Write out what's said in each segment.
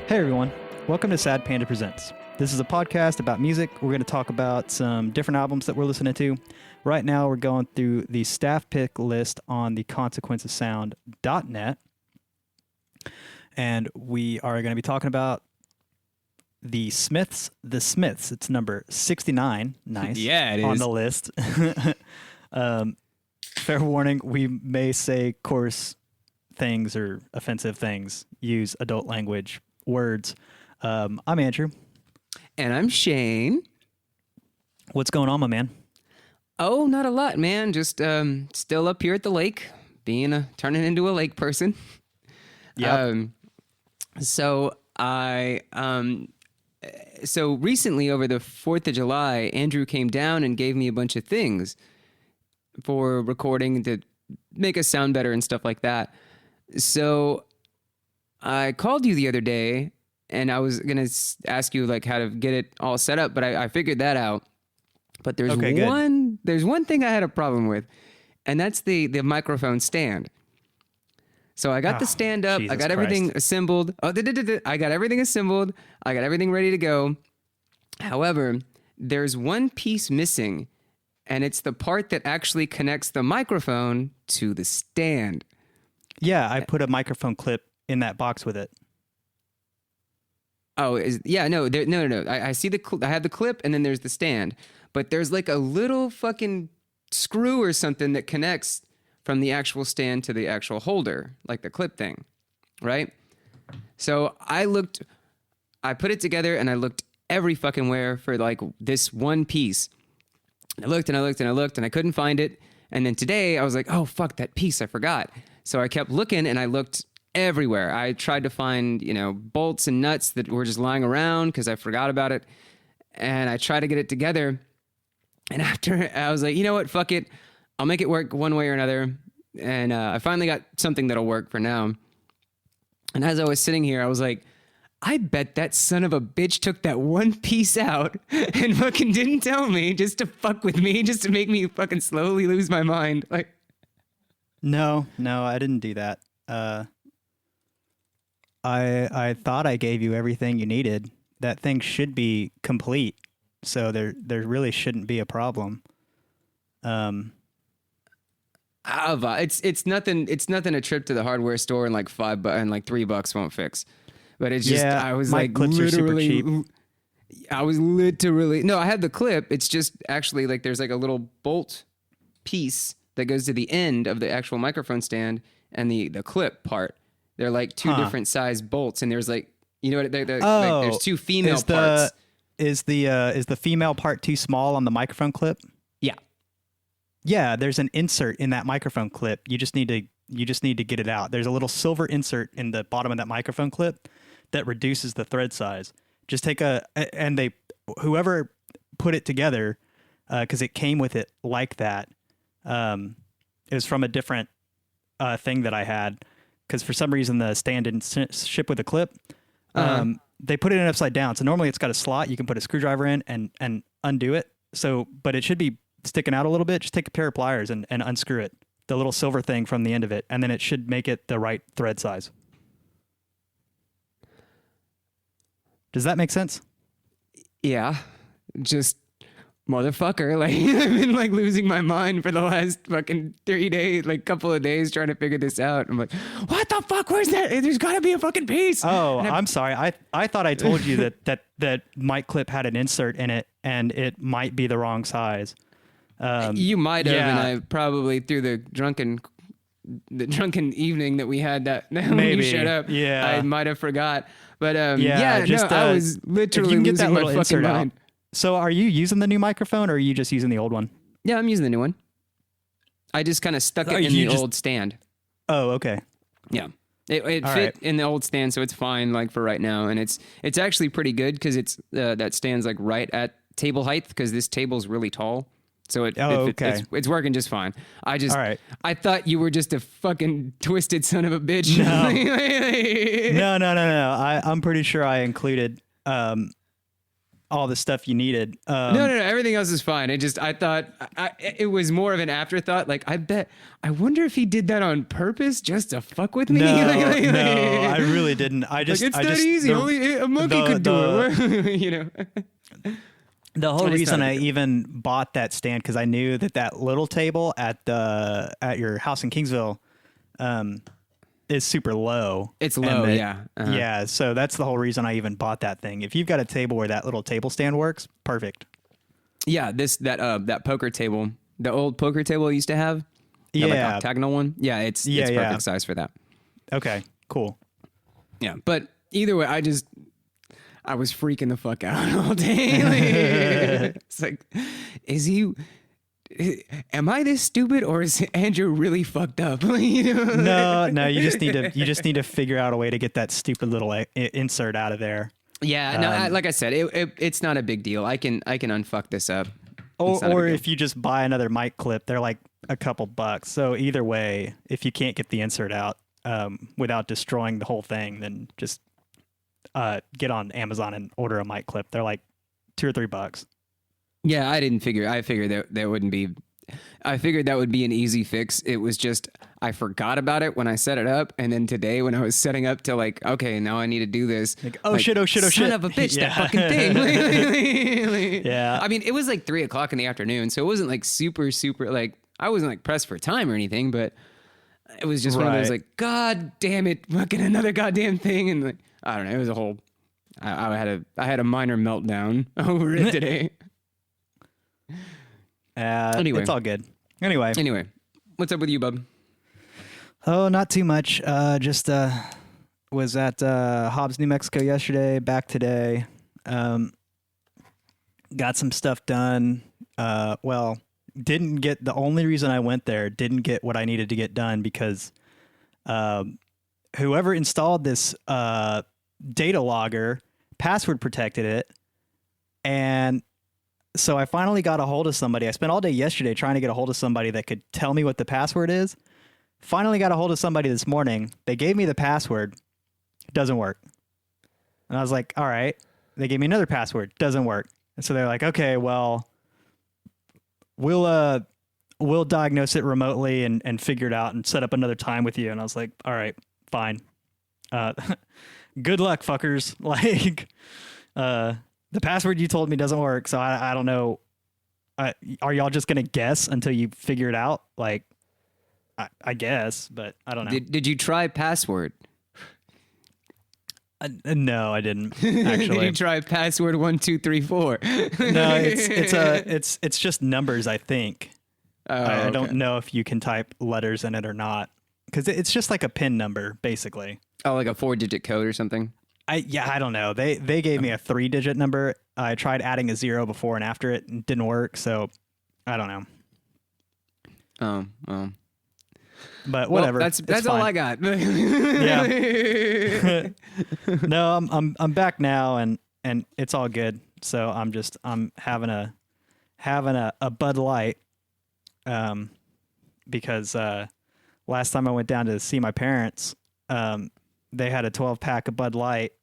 Hey everyone, welcome to Sad Panda Presents. This is a podcast about music. We're going to talk about some different albums that we're listening to. Right now we're going through the staff pick list on the consequenceofsound.net. And we are going to be talking about the Smiths. It's number 69. Nice. Yeah, it on is. the list. Fair warning, we may say coarse things or offensive things, use adult language, words. I'm Andrew. And I'm Shane. What's going on, my man? Oh, not a lot, man. Just still up here at the lake, turning into a lake person. Yeah. So recently over the 4th of July, Andrew came down and gave me a bunch of things for recording to make us sound better and stuff like that. So I called you the other day and I was going to ask you like how to get it all set up, but I figured that out. But there's one thing I had a problem with, and that's the microphone stand. So I got the stand up. Jesus I got everything assembled. I got everything assembled. I got everything ready to go. However, there's one piece missing, and it's the part that actually connects the microphone to the stand. Yeah, I put a microphone clip in that box with it. Oh, no. I see I have the clip, and then there's the stand. But there's like a little fucking screw or something that connects from the actual stand to the actual holder, like the clip thing, right? So I put it together, and I looked every fucking where for like this one piece. I looked and I looked and I looked, and I couldn't find it. And then today I was like, oh, fuck, that piece, I forgot. So I kept looking, and I looked everywhere. I tried to find, bolts and nuts that were just lying around because I forgot about it. And I tried to get it together. And after, I was like, you know what, fuck it. I'll make it work one way or another. And I finally got something that'll work for now. And as I was sitting here, I was like, I bet that son of a bitch took that one piece out and fucking didn't tell me just to fuck with me, just to make me fucking slowly lose my mind. Like, No, I didn't do that. I thought I gave you everything you needed. That thing should be complete, so there really shouldn't be a problem. It's nothing. It's nothing. A trip to the hardware store and like $3 won't fix. But it's just I was my like clips literally. are super cheap. I was literally no. I had the clip. It's just actually like there's like a little bolt piece that goes to the end of the actual microphone stand and the clip part. They're like two different size bolts, and there's like like there's two female parts. Is the female part too small on the microphone clip? Yeah. Yeah, there's an insert in that microphone clip. You just need to get it out. There's a little silver insert in the bottom of that microphone clip that reduces the thread size. Just take whoever put it together, because it came with it like that. It was from a different thing that I had, because for some reason the stand didn't ship with a clip. They put it in upside down. So normally it's got a slot. You can put a screwdriver in and undo it. So, but it should be sticking out a little bit. Just take a pair of pliers and unscrew it, the little silver thing from the end of it, and then it should make it the right thread size. Does that make sense? Yeah, just motherfucker. Like I've been like losing my mind for the last fucking 3 days, like couple of days trying to figure this out. I'm like, what the fuck? Where's that? There's got to be a fucking piece. Oh, I'm sorry. I thought I told you that mic clip had an insert in it and it might be the wrong size. You might have, yeah. and I probably through the drunken evening that we had that when Maybe. you showed up, Yeah. I might have forgot. But I was if literally you can get that losing my little fucking insert mind. out. So are you using the new microphone or are you just using the old one? Yeah, I'm using the new one. I just kind of stuck it in the old stand. Oh, okay. Yeah. It fit right. in the old stand, so it's fine like for right now. And it's actually pretty good because it's that stand's like right at table height because this table's really tall. So it's working just fine. All right. I thought you were just a fucking twisted son of a bitch. No. I'm pretty sure I included all the stuff you needed. No, everything else is fine. I thought it was more of an afterthought. Like, I wonder if he did that on purpose just to fuck with me. No, no, I really didn't. It's that easy. Only a monkey could do it. You know. The whole reason I even bought that stand, because I knew that little table at your house in Kingsville is super low. It's low, yeah. Uh-huh. Yeah, so that's the whole reason I even bought that thing. If you've got a table where that little table stand works, perfect. Yeah, that poker table, the old poker table I used to have, yeah, like octagonal one. Yeah, it's perfect size for that. Okay, cool. Yeah, but either way, I was freaking the fuck out all day. It's like, am I this stupid, or is Andrew really fucked up? You know? No, you just need to figure out a way to get that stupid little insert out of there. Yeah, no, like I said, it's not a big deal. I can unfuck this up. Or if you just buy another mic clip, they're like a couple bucks. So either way, if you can't get the insert out without destroying the whole thing, then just get on Amazon and order a mic clip. They're like $2 or $3. Yeah, I figured that wouldn't be. I figured that would be an easy fix. It was just I forgot about it when I set it up, and then today when I was setting up to like, okay, now I need to do this. Like, oh shit! Son of a bitch! Yeah. That fucking thing. Yeah. I mean, it was like 3:00 in the afternoon, so it wasn't like super like I wasn't like pressed for time or anything, but it was just one of those like, God damn it, fucking another goddamn thing, and like, I don't know. It was a whole. I had a minor meltdown over it today. Anyway. It's all good. Anyway, what's up with you, bub? Oh, not too much. Just was at Hobbs, New Mexico yesterday. Back today. Got some stuff done. Didn't get the only reason I went there. Didn't get what I needed to get done because whoever installed this data logger password protected it, and so I finally got a hold of somebody. I spent all day yesterday trying to get a hold of somebody that could tell me what the password is. Finally got a hold of somebody this morning. They gave me the password. It doesn't work. And I was like, all right. They gave me another password. Doesn't work. And so they're like, okay, well, we'll diagnose it remotely and figure it out and set up another time with you. And I was like, all right, fine. Good luck, fuckers. Like, the password you told me doesn't work, so I don't know. Are y'all just gonna guess until you figure it out? Like, I guess, but I don't know. Did you try password? No, I didn't. Actually, did you try password 1234? No, it's just numbers. I think. I don't know if you can type letters in it or not, because it's just like a PIN number, basically. Oh, like a 4-digit code or something. I don't know. They gave me a 3-digit number. I tried adding a 0 before and after it and didn't work. So I don't know. Oh. But whatever. Well, that's all I got. Yeah. No, I'm back now and it's all good. So I'm having a Bud Light. Because last time I went down to see my parents, they had a 12-pack of Bud Light.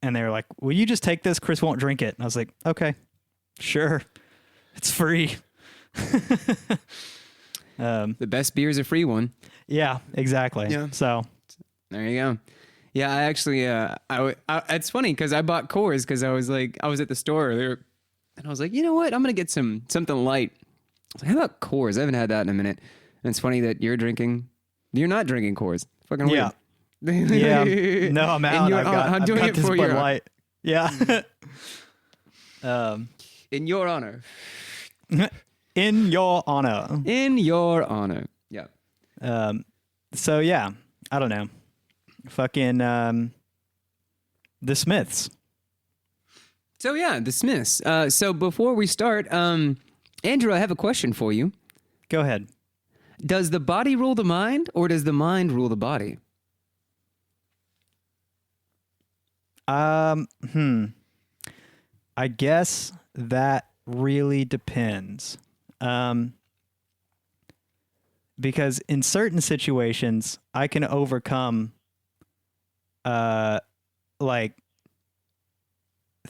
And they were like, will you just take this? Chris won't drink it. And I was like, okay, sure. It's free. The best beer is a free one. Yeah, exactly. Yeah. So there you go. Yeah, I actually, it's funny because I bought Coors because I was at the store earlier and I was like, you know what? I'm going to get something light. I was like, how about Coors? I haven't had that in a minute. And it's funny that you're not drinking Coors. Fucking weird. Yeah. No, I'm out. I'm doing it for Bud Light. Yeah. In your honor. In your honor. In your honor. Yeah. So yeah, I don't know. Fucking the Smiths. So yeah, the Smiths. So before we start, Andrew, I have a question for you. Go ahead. Does the body rule the mind, or does the mind rule the body? I guess that really depends. Because in certain situations, I can overcome, like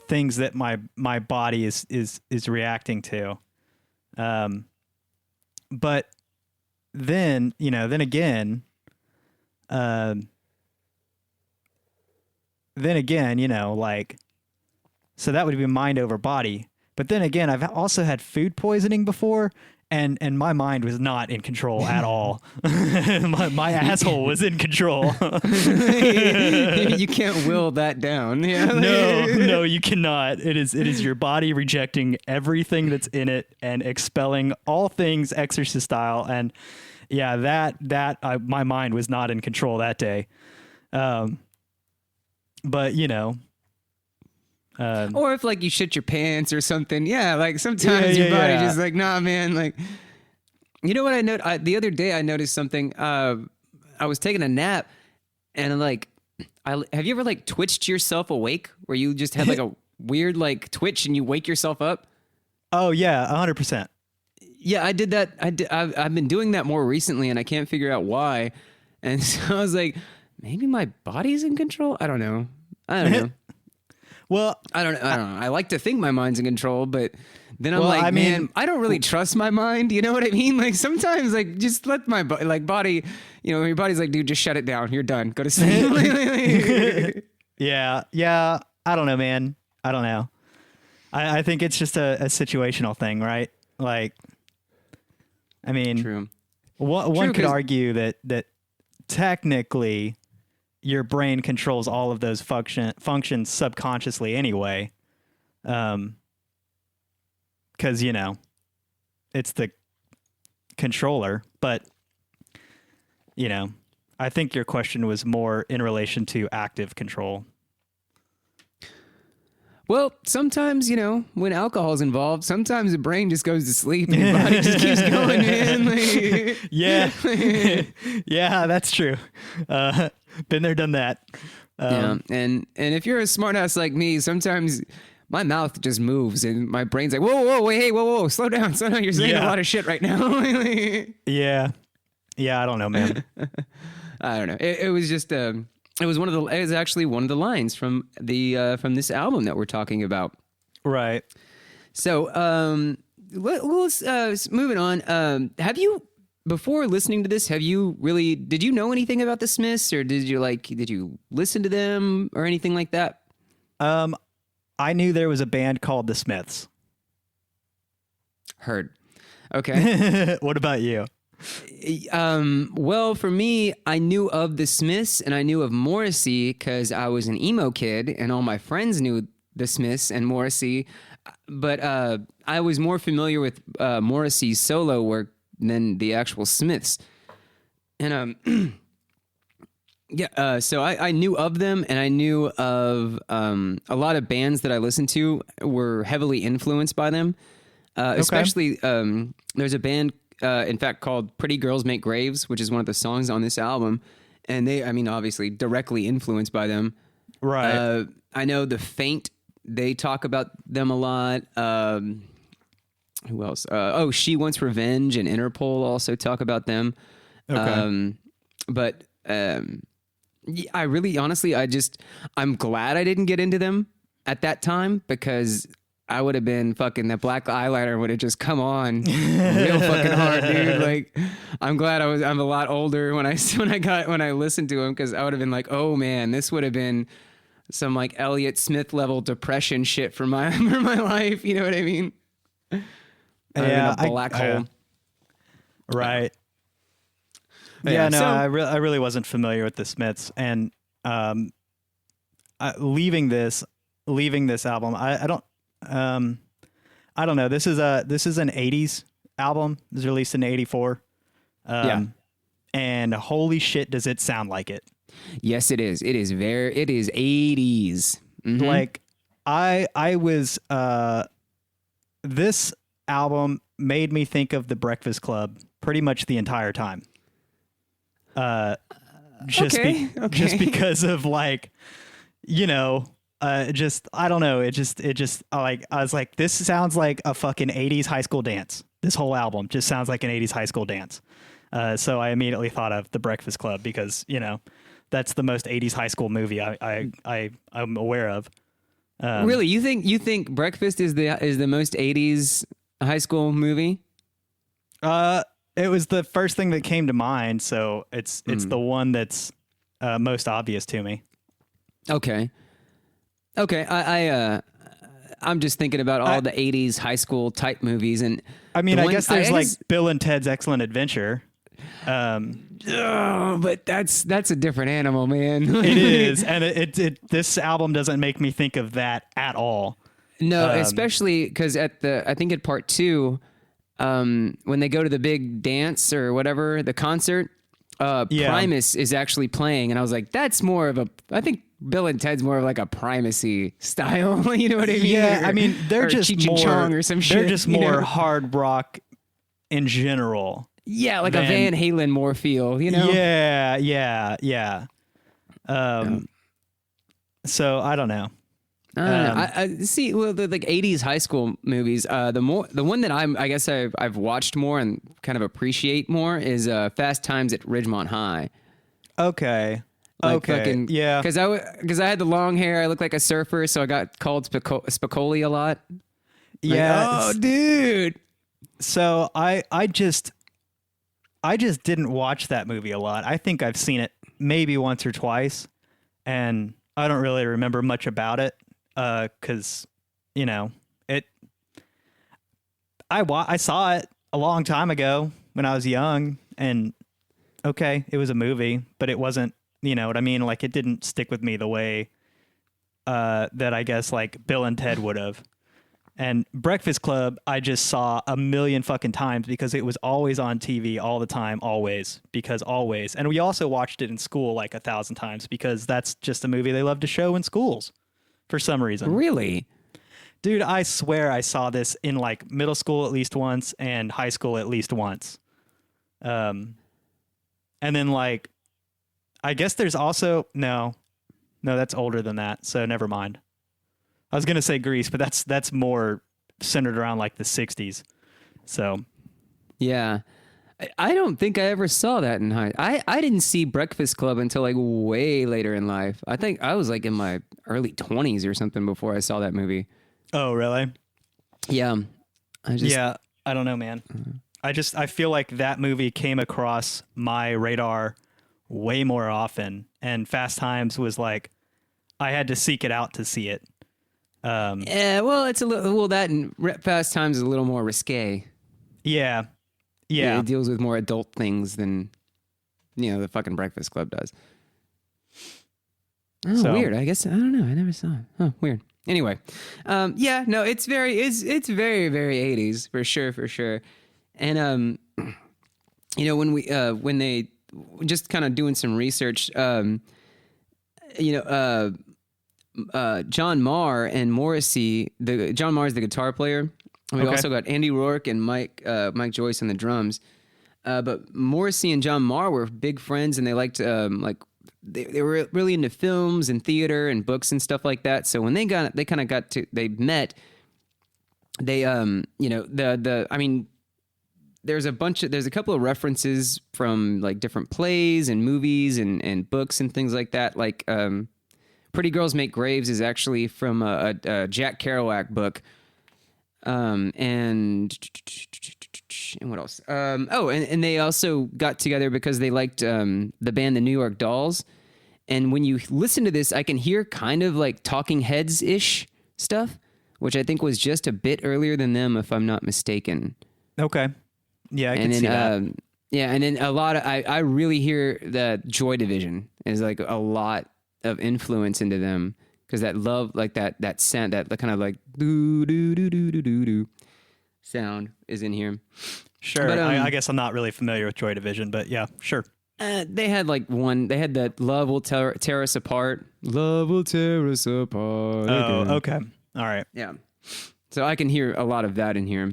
things that my body is reacting to. But then, then again, like, so that would be mind over body. But then again, I've also had food poisoning before, and my mind was not in control at all. my asshole was in control. You can't will that down. Yeah. No, you cannot. It is your body rejecting everything that's in it and expelling all things Exorcist style. And yeah, my mind was not in control that day. But or if like you shit your pants or something, like sometimes your body just like, nah, man. Like, you know what I noticed the other day? I noticed something. I was taking a nap, and like, have you ever like twitched yourself awake, where you just had like a weird like twitch and you wake yourself up? Oh yeah, 100%. Yeah, I did that. I've been doing that more recently, and I can't figure out why. And so I was like, maybe my body's in control. I don't know. Well, I don't know. I like to think my mind's in control, but then I'm man, I don't really trust my mind. You know what I mean? Like sometimes, like just let my body, your body's like, dude, just shut it down. You're done. Go to sleep. Yeah. I don't know, man. I don't know. I think it's just a situational thing, right? Like, I mean, true. One could argue that technically your brain controls all of those functions subconsciously anyway. Because, it's the controller. But, I think your question was more in relation to active control. Well, sometimes, when alcohol is involved, sometimes the brain just goes to sleep and your body just keeps going, man. Like, yeah. Yeah, that's true. Been there, done that. And if you're a smart ass like me, sometimes my mouth just moves and my brain's like, whoa, wait, hey, whoa, slow down. You're saying a lot of shit right now. Yeah, I don't know, man. I don't know. It was just it was actually one of the lines from from this album that we're talking about. Right. So let's moving on. Have you, before listening to this, did you know anything about the Smiths, or did you listen to them or anything like that? I knew there was a band called the Smiths. Heard. Okay. What about you? Well, for me, I knew of the Smiths and I knew of Morrissey because I was an emo kid and all my friends knew the Smiths and Morrissey. But I was more familiar with Morrissey's solo work than the actual Smiths. And so I knew of them, and I knew of a lot of bands that I listened to were heavily influenced by them. Especially, there's a band, in fact, called Pretty Girls Make Graves, which is one of the songs on this album. And they, obviously directly influenced by them. Right. I know The Faint, they talk about them a lot. Who else? She Wants Revenge and Interpol also talk about them. Okay. I really, honestly, I'm glad I didn't get into them at that time, because I would have been fucking, that black eyeliner would have just come on real fucking hard, dude. Like, I'm glad I'm a lot older when I listened to him, because I would have been like, oh man, this would have been some like Elliott Smith level depression shit for my life. You know what I mean? Yeah, a black hole. Right. Yeah, no, I really wasn't familiar with the Smiths, and leaving this album, I don't know. This is an 80s album. It was released in 84. And holy shit, does it sound like it? Yes, it is. It is 80s. Mm-hmm. Like this album made me think of The Breakfast Club pretty much the entire time. Just because of like, I don't know. It just like, I was like, this sounds like a fucking 80s high school dance. This whole album just sounds like an 80s high school dance. So I immediately thought of The Breakfast Club because, that's the most 80s high school movie I'm aware of. Really, you think Breakfast is the most 80s high school movie? It was the first thing that came to mind, so it's the one that's most obvious to me. Okay. I'm just thinking about all the 80s high school type movies, and I mean, I guess there's like guess- Bill and Ted's Excellent Adventure. oh, but that's a different animal, man. It is, and this album doesn't make me think of that at all. No, especially because I think at part 2, when they go to the big dance or whatever, the concert, Primus is actually playing, and I was like, that's more of I think Bill and Ted's more of like a Primacy style. You know what I mean? Yeah, I mean they're just Cheech and more Chong or some shit. They're just you more know? hard rock in general. Yeah, like a than- Van Halen more feel, you know? Yeah. So I don't know. I don't know. I see. Well, the like 80s high school movies. The one that I guess I've watched more and kind of appreciate more is Fast Times at Ridgemont High. Okay. Like Okay. Yeah. Because I had the long hair. I looked like a surfer, so I got called Spicoli a lot. Like, Yeah. oh, dude. So I just didn't watch that movie a lot. I think I've seen it maybe once or twice, and I don't really remember much about it. Because I saw it a long time ago when I was young, and okay, it was a movie, but it wasn't. You know what I mean? Like it didn't stick with me the way that I guess like Bill and Ted would have. And Breakfast Club, I just saw a million fucking times because it was always on TV all the time, always. And we also watched it in school like 1,000 times because that's just a movie they love to show in schools for some reason. Really? Dude, I swear I saw this in like middle school at least once and high school at least once. And then like, I guess there's also, no, that's older than that. So never mind. I was going to say Grease, but that's more centered around like the 60s. So Yeah. I don't think I ever saw that in high. I didn't see Breakfast Club until like way later in life. I think I was like in my early 20s or something before I saw that movie. Oh, really? Yeah. I don't know, man. I feel like that movie came across my radar way more often, and Fast Times was like I had to seek it out to see it. Yeah, well, it's a little that and Fast Times is a little more risque. Yeah. It deals with more adult things than the fucking Breakfast Club does. Oh, So- weird. I guess I don't know. I never saw it. Oh, weird. Anyway, it's very very 80s for sure. And when they just kind of doing some research, John Marr and Morrissey, John Marr is the guitar player. We Okay. also got Andy Rourke and Mike Joyce on the drums. But Morrissey and John Marr were big friends, and they liked they were really into films and theater and books and stuff like that. So when they met, there's a couple of references from like different plays and movies and books and things like that. Like Pretty Girls Make Graves is actually from a Jack Kerouac book. And what else? And they also got together because they liked the band The New York Dolls. And when you listen to this, I can hear kind of like Talking Heads-ish stuff, which I think was just a bit earlier than them, if I'm not mistaken. Okay. Yeah, I can see that. And then a lot of I really hear that Joy Division is like a lot of influence into them. Because that love, like that sound, that kind of like do do do do do do do sound is in here. Sure. But, I guess I'm not really familiar with Joy Division, but yeah, sure. They had that Love Will Tear Us Apart. Love will tear us apart. Oh, again. okay. All right. Yeah. So I can hear a lot of that in here.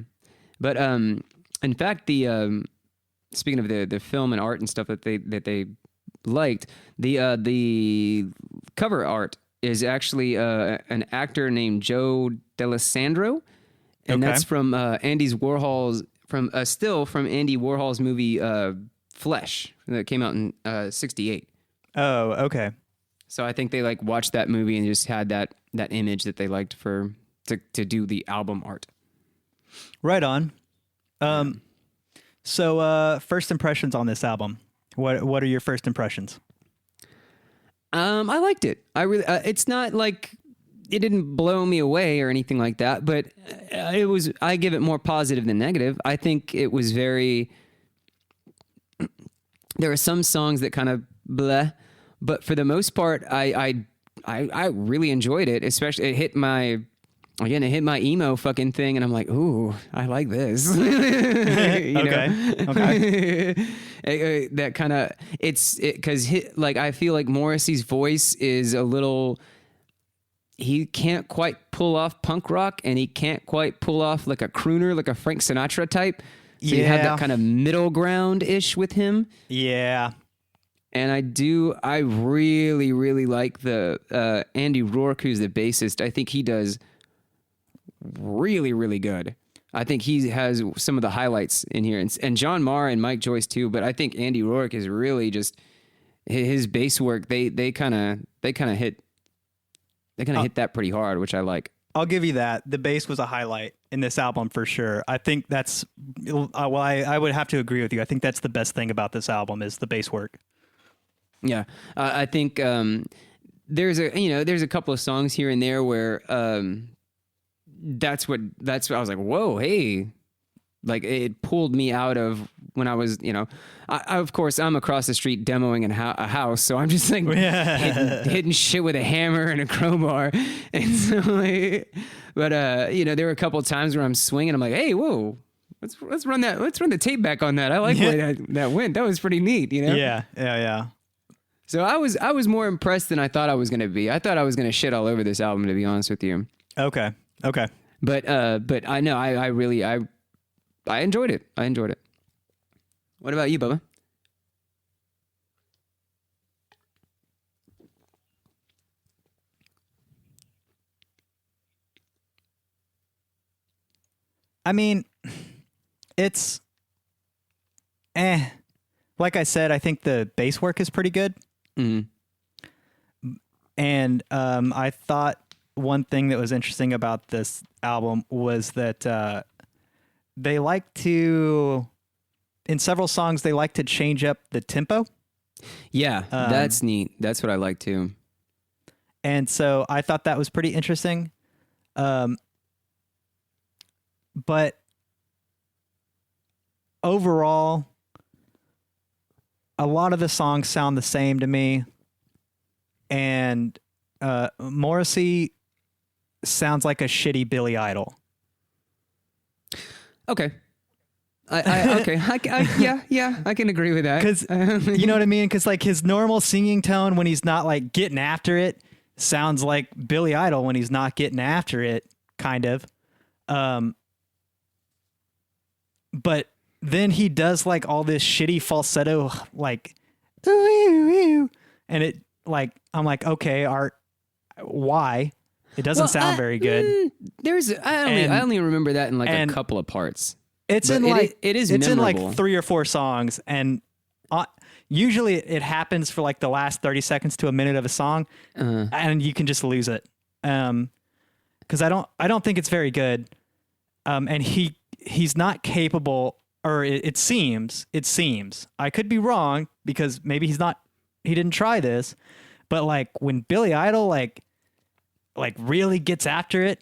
But in fact, the speaking of the film and art and stuff that they liked, the cover art is actually an actor named Joe D'Alessandro, and Okay. that's from Andy Warhol's movie Flesh that came out in '68. Oh, okay. So I think they like watched that movie and just had that that image that they liked to do the album art. Right on. So first impressions on this album. What are your first impressions? I liked it. I really. It's not like it didn't blow me away or anything like that, but it was. I give it more positive than negative. I think it was very. There are some songs that kind of bleh, but for the most part, I really enjoyed it. Especially it hit my emo fucking thing, and I'm like, ooh, I like this. Okay. That kind of because like I feel like Morrissey's voice is a little. He can't quite pull off punk rock, and he can't quite pull off like a crooner, like a Frank Sinatra type. So you have that kind of middle ground ish with him. Yeah. And I really, really like the Andy Rourke, who's the bassist. I think he does really, really good. I think he has some of the highlights in here, and John Marr and Mike Joyce too. But I think Andy Rourke is really just his bass work. They kind of hit that pretty hard, which I like. I'll give you that. The bass was a highlight in this album for sure. I think that's I would have to agree with you. I think that's the best thing about this album is the bass work. Yeah, I think there's a couple of songs here and there where that's what I was like, whoa, hey, like it pulled me out of when I was, of course I'm across the street demoing a house, so I'm just like hitting shit with a hammer and a crowbar, and so like, but there were a couple of times where I'm swinging, I'm like, hey, whoa. Let's run the tape back on that. I like the way that went. That was pretty neat, Yeah. So I was more impressed than I thought I was going to be. I thought I was going to shit all over this album, to be honest with you. Okay. But I know I really enjoyed it. I enjoyed it. What about you, Bubba? I mean, it's like I said, I think the bass work is pretty good. Mm-hmm. And I thought one thing that was interesting about this album was that they like to, in several songs, they like to change up the tempo. Yeah, that's neat. That's what I like too. And so I thought that was pretty interesting. But overall, a lot of the songs sound the same to me. And Morrissey sounds like a shitty Billy Idol. Okay. I can agree with that. Because you know what I mean? Because like his normal singing tone when he's not like getting after it sounds like Billy Idol when he's not getting after it, kind of. But then he does like all this shitty falsetto, like, ooh, ooh, ooh, and it like I'm like, okay, Art, why? It doesn't sound very good. I only remember that in like a couple of parts. It's but in like it's memorable. In like 3 or 4 songs, and usually it happens for like the last 30 seconds to a minute of a song, and you can just lose it. Because I don't think it's very good. And he's not capable, or it seems I could be wrong because maybe he didn't try this, but like when Billy Idol like really gets after it,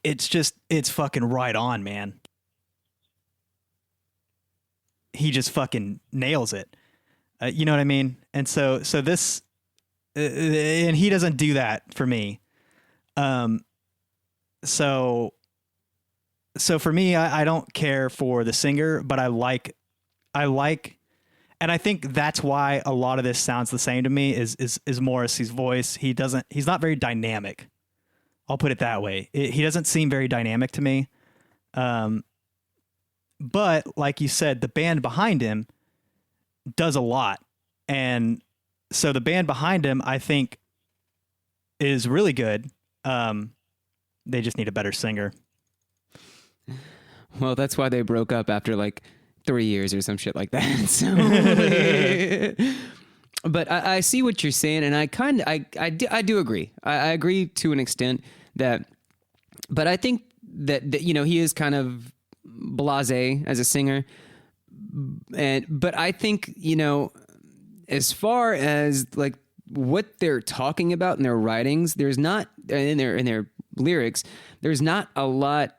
it's fucking right on, man. He just fucking nails it. You know what I mean? And so this, and he doesn't do that for me. So for me, I don't care for the singer, but I like, and I think that's why a lot of this sounds the same to me is Morrissey's voice. He's not very dynamic. I'll put it that way. He doesn't seem very dynamic to me. But like you said, the band behind him does a lot. And so the band behind him, I think, is really good. They just need a better singer. Well, that's why they broke up after like 3 years or some shit like that. So, But I see what you're saying, and I do agree. I agree to an extent that, but I think that you know he is kind of blasé as a singer, but I think you know as far as like what they're talking about in their writings, there's not in their lyrics, there's not a lot.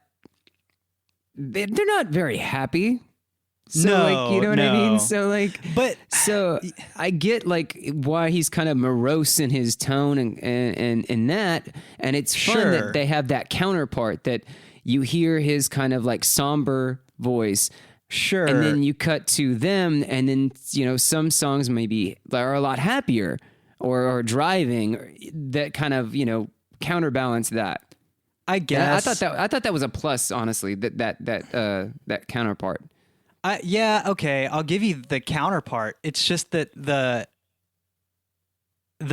They're not very happy. So No, like, you know what I mean? no. So like, But so I get like why he's kind of morose in his tone and that, and it's fun Sure. that they have that counterpart that you hear his kind of like somber voice, sure. and then you cut to them, and then you know some songs maybe are a lot happier or driving that kind of you know counterbalance that. I And guess I thought that was a plus, honestly. That counterpart. Yeah, okay. I'll give you the counterpart. It's just that the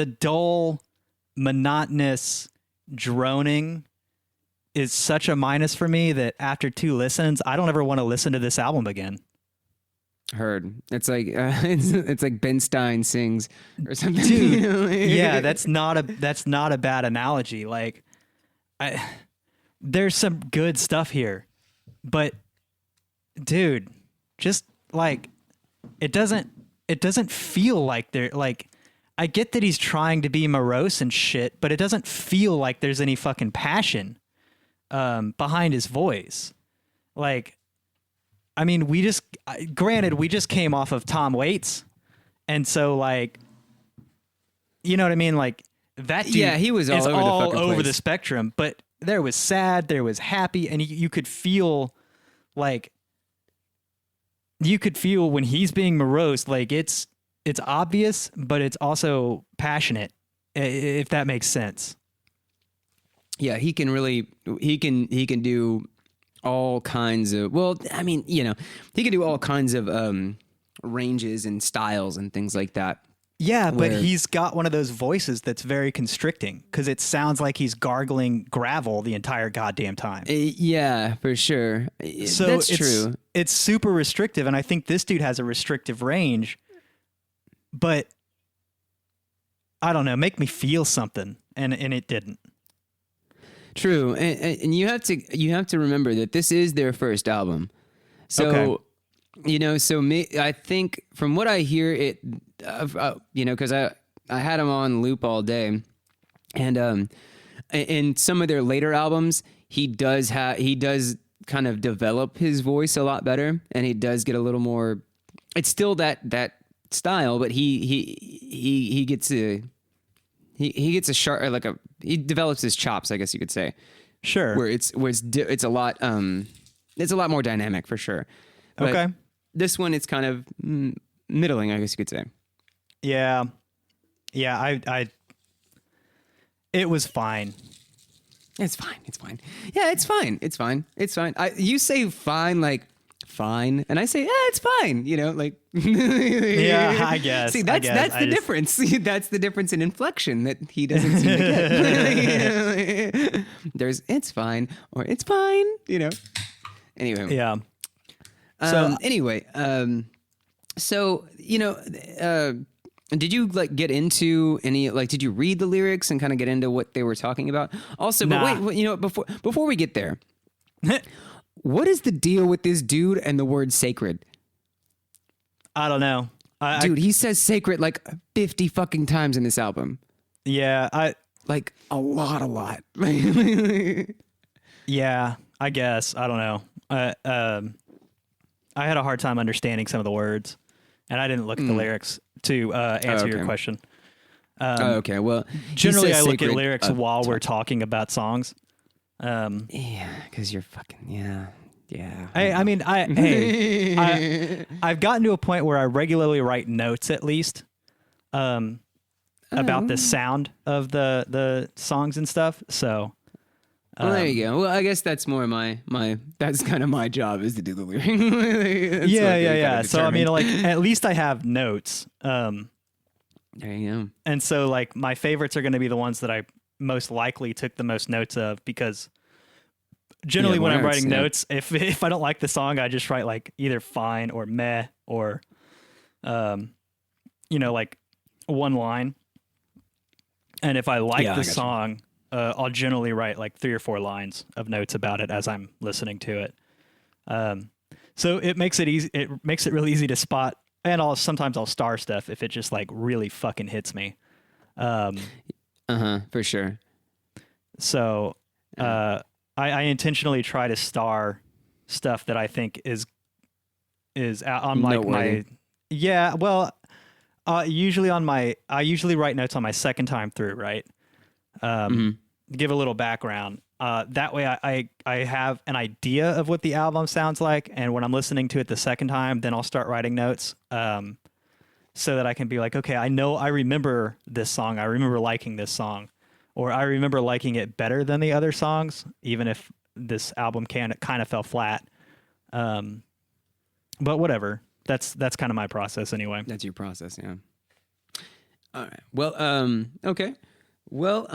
dull, monotonous droning is such a minus for me that after 2 listens, I don't ever want to listen to this album again. Heard. It's like it's like Ben Stein sings or something. Dude, you know? Yeah, that's not a bad analogy. Like there's some good stuff here. But dude, just like it doesn't feel like they're like I get that he's trying to be morose and shit, but it doesn't feel like there's any fucking passion behind his voice. Like, I mean, granted, we just came off of Tom Waits, and so like, you know what I mean? Like that dude Yeah, he was all is over the all fucking over place. the spectrum. But there was sad, there was happy, and you could feel like when he's being morose, like it's obvious, but it's also passionate, if that makes sense. Yeah, he can do all kinds of I mean, you know, he can do all kinds of ranges and styles and things like that. Yeah, but Where- he's got one of those voices that's very constricting because it sounds like he's gargling gravel the entire goddamn time. Yeah, for sure. So That's it's true. It's super restrictive, and I think this dude has a restrictive range. But I don't know, make me feel something, and it didn't. True, and you have to remember that this is their first album, so Okay. you know. So I think from what I hear, it you know, because I had him on loop all day, and in some of their later albums, he does kind of develop his voice a lot better, and he does get a little more. It's still that style, but he gets a. He gets a sharp, like he develops his chops, I guess you could say, Sure. where it's a lot more dynamic for sure. But Okay. this one, it's kind of middling, I guess you could say. Yeah. Yeah, I it was fine. It's fine. It's fine. Yeah, it's fine. It's fine. It's fine. You say fine like fine, and I say it's fine. You know, like Yeah, I guess. See, I that's guess. the difference. That's the difference in inflection that he doesn't seem to get. There's it's fine or it's fine. You know. Anyway. Yeah. Anyway. So you know. Did you like get into any like? Did you read the lyrics and kind of get into what they were talking about? Also, Nah. but wait, you know, before we get there, what is the deal with this dude and the word sacred? I don't know. Dude, he says sacred like 50 fucking times in this album. Yeah, Like a lot. yeah, I guess. I don't know. I had a hard time understanding some of the words, and I didn't look at the lyrics to answer your okay. question. Okay, well, he Generally, says I look at sacred lyrics a while ton. we're talking about songs. Yeah, because you're fucking yeah. I mean, I've gotten to a point where I regularly write notes, at least, about the sound of the songs and stuff. So, Well, there you go. Well, I guess that's more my that's kind of my job is to do the lyrics. yeah. So I mean, like, at least I have notes. There you go. And so, like, my favorites are going to be the ones that I most likely took the most notes of, because generally Yeah, when I'm notes, writing yeah. notes, if I don't like the song, I just write like either fine or meh or, you know, like, one line, and if I like Yeah, I the gotcha. song, I'll generally write like 3 or 4 lines of notes about it as I'm listening to it. Um, so it makes it easy. It makes it really easy to spot, and sometimes I'll star stuff if it just like really fucking hits me. Um, For sure. so I intentionally try to star stuff that I think is on like Noteworthy. my yeah. Well, usually on my I usually write notes on my second time through, right? Hmm. Give a little background. That way, I have an idea of what the album sounds like, and when I'm listening to it the second time, then I'll start writing notes, so that I can be like, okay, I remember this song. I remember liking this song, or I remember liking it better than the other songs, even if this album kind of fell flat. Um, but whatever. That's kind of my process anyway. That's your process, yeah. All right. Well, okay. Well,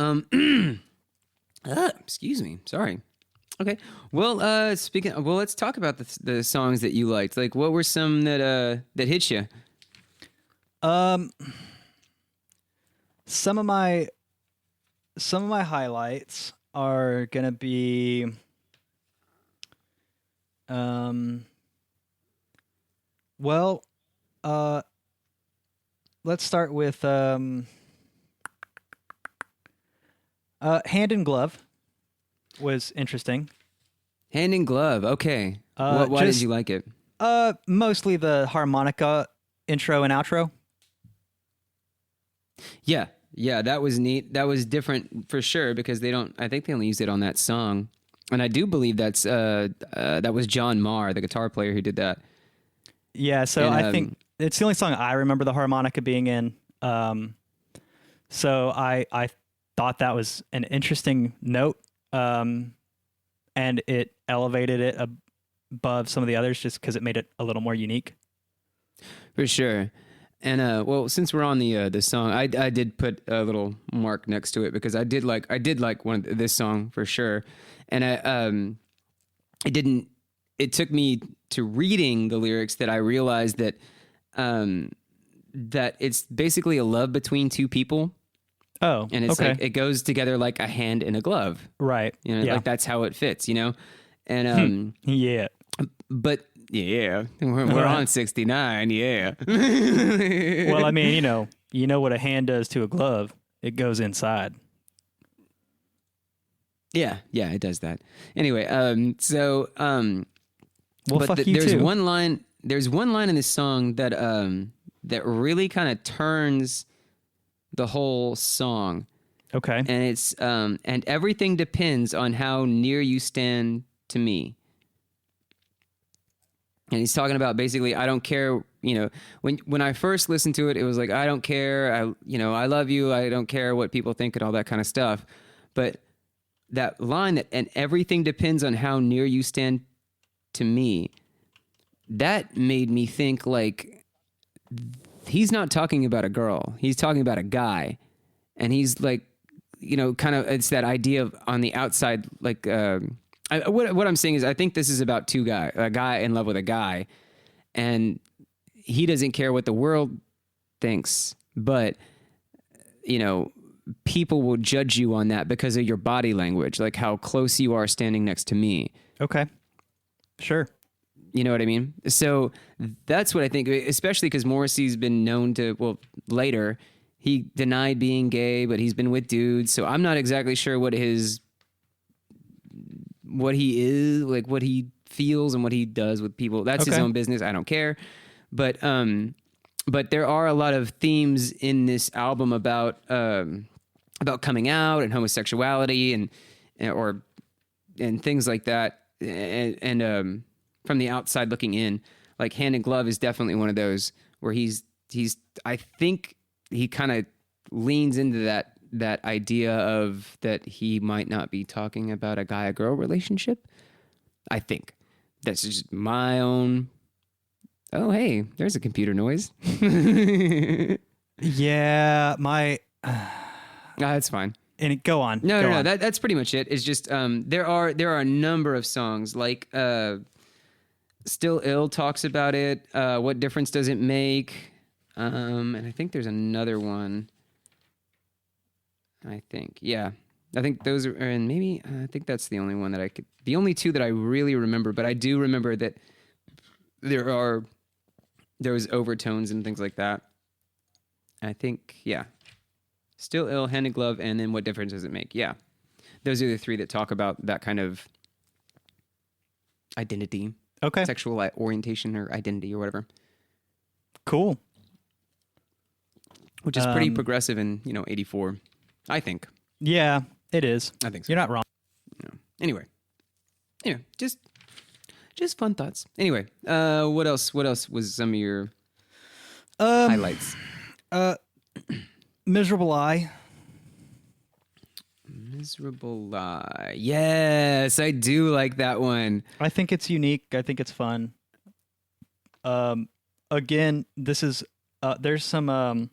excuse me. Sorry. Okay. Well, well, let's talk about the songs that you liked. Like, what were some that hit you? Um, some of my highlights are gonna be um well let's start with Hand in Glove was interesting. Hand in Glove. Okay. Why did Just you like it? mostly the harmonica intro and outro. Yeah. Yeah, that was neat. That was different for sure because I think they only used it on that song. And I do believe that was John Marr, the guitar player who did that. Yeah, so And I think it's the only song I remember the harmonica being in. So I thought that was an interesting note, and it elevated it above some of the others just because it made it a little more unique. for sure. And well, since we're on the song, I did put a little mark next to it because I did like this song for sure. And it didn't. It took me to reading the lyrics that I realized that that it's basically a love between two people, Oh, and it's okay, like it goes together like a hand in a glove. right, You know, yeah, like that's how it fits. You know, and yeah. but yeah, we're on 69. Yeah. Well, I mean, you know what a hand does to a glove; it goes inside. Yeah, it does that. Anyway, Well, but fuck you there's too. there's one line in this song that that really kind of turns the whole song, Okay, and it's and everything depends on how near you stand to me. And he's talking about basically, I don't care. You know, when I first listened to it, it was like I don't care. I love you. I don't care what people think and all that kind of stuff. But that line that and everything depends on how near you stand to me, that made me think like he's not talking about a girl, he's talking about a guy. And he's like, kind of, it's that idea of on the outside, like what I'm saying is I think this is about a guy in love with a guy, and he doesn't care what the world thinks, but people will judge you on that because of your body language, like how close you are standing next to me. okay, sure. You know what I mean? So that's what I think, especially because Morrissey's been known to, well, later, he denied being gay, but he's been with dudes. So I'm not exactly sure what he is, like what he feels and what he does with people. That's his Okay. own business. I don't care. But there are a lot of themes in this album about coming out and homosexuality and things like that. And from the outside looking in, like Hand in Glove is definitely one of those where he's I think he kind of leans into that idea of that he might not be talking about a guy-girl relationship. I think that's just my own. Oh, hey, there's a computer noise. Yeah, my That's fine. and go on. No, go no, no. on. That's pretty much it. It's just there are a number of songs like Still Ill talks about it. What difference does it make? And I think there's another one. I think, yeah. I think those are, and maybe, I think that's the only one that the only two that I really remember, but I do remember that there was overtones and things like that. I think, yeah. Still Ill, Hand in Glove, and then What Difference Does It Make? Yeah. Those are the three that talk about that kind of identity, Okay. sexual orientation or identity or whatever, Cool. which is pretty progressive in, 84, I think. Yeah, it is. I think so. You're not wrong. Anyway, just fun thoughts. Anyway, what else was some of your highlights? Miserable Eye. Miserable Lie. Yes, I do like that one. I think it's unique. I think it's fun. Again, this is there's some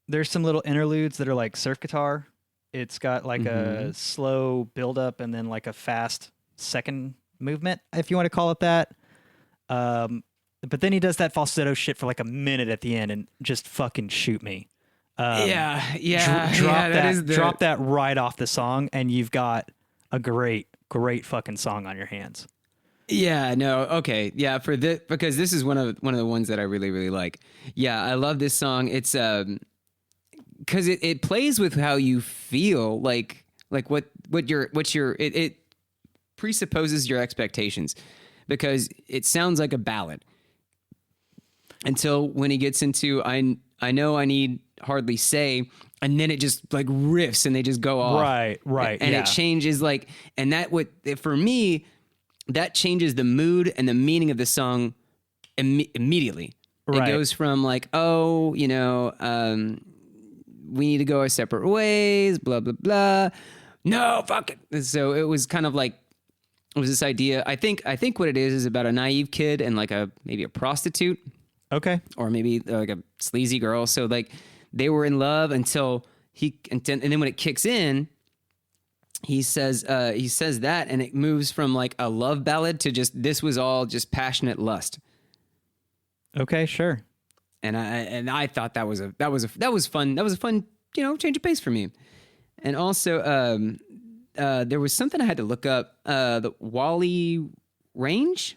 little interludes that are like surf guitar. It's got like a slow build up and then like a fast second movement, if you want to call it that. But then he does that falsetto shit for like a minute at the end and just fucking shoot me. Drop that right off the song, and you've got a great fucking song on your hands. Yeah, no, okay, yeah, because this is one of the ones that I really really like. Yeah, I love this song. It's because it plays with how you feel, like it presupposes your expectations, because it sounds like a ballad until when he gets into I know I need hardly say, and then it just like riffs and they just go off. Right. And it changes and that for me, that changes the mood and the meaning of the song immediately. Right. It goes from like, we need to go our separate ways, blah, blah, blah. No, fuck it. So it was kind of like, it was this idea. I think what it is about a naive kid and like maybe a prostitute. Okay. Or maybe like a sleazy girl. So like they were in love until and then when it kicks in, he says that, and it moves from like a love ballad to just, this was all just passionate lust. Okay, sure. And I thought that was fun. That was a fun, change of pace for me. And also, there was something I had to look up. The Whalley Range.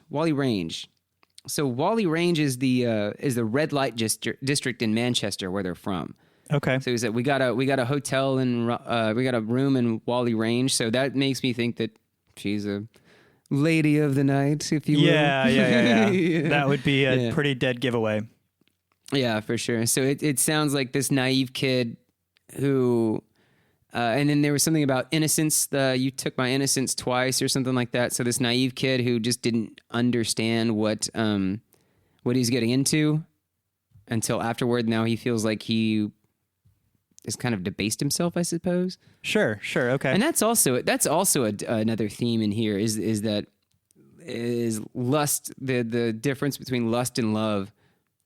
So Whalley Range is the red light district in Manchester where they're from. Okay. So he said we got a hotel and we got a room in Whalley Range. So that makes me think that she's a lady of the night, if you will. Yeah. Yeah. That would be a pretty dead giveaway. Yeah, for sure. So it sounds like this naive kid who, and then there was something about innocence. You took my innocence twice or something like that. So this naive kid who just didn't understand what he's getting into until afterward. Now he feels like he is kind of debased himself, I suppose. Sure. Okay. And that's also another theme in here is lust, the difference between lust and love.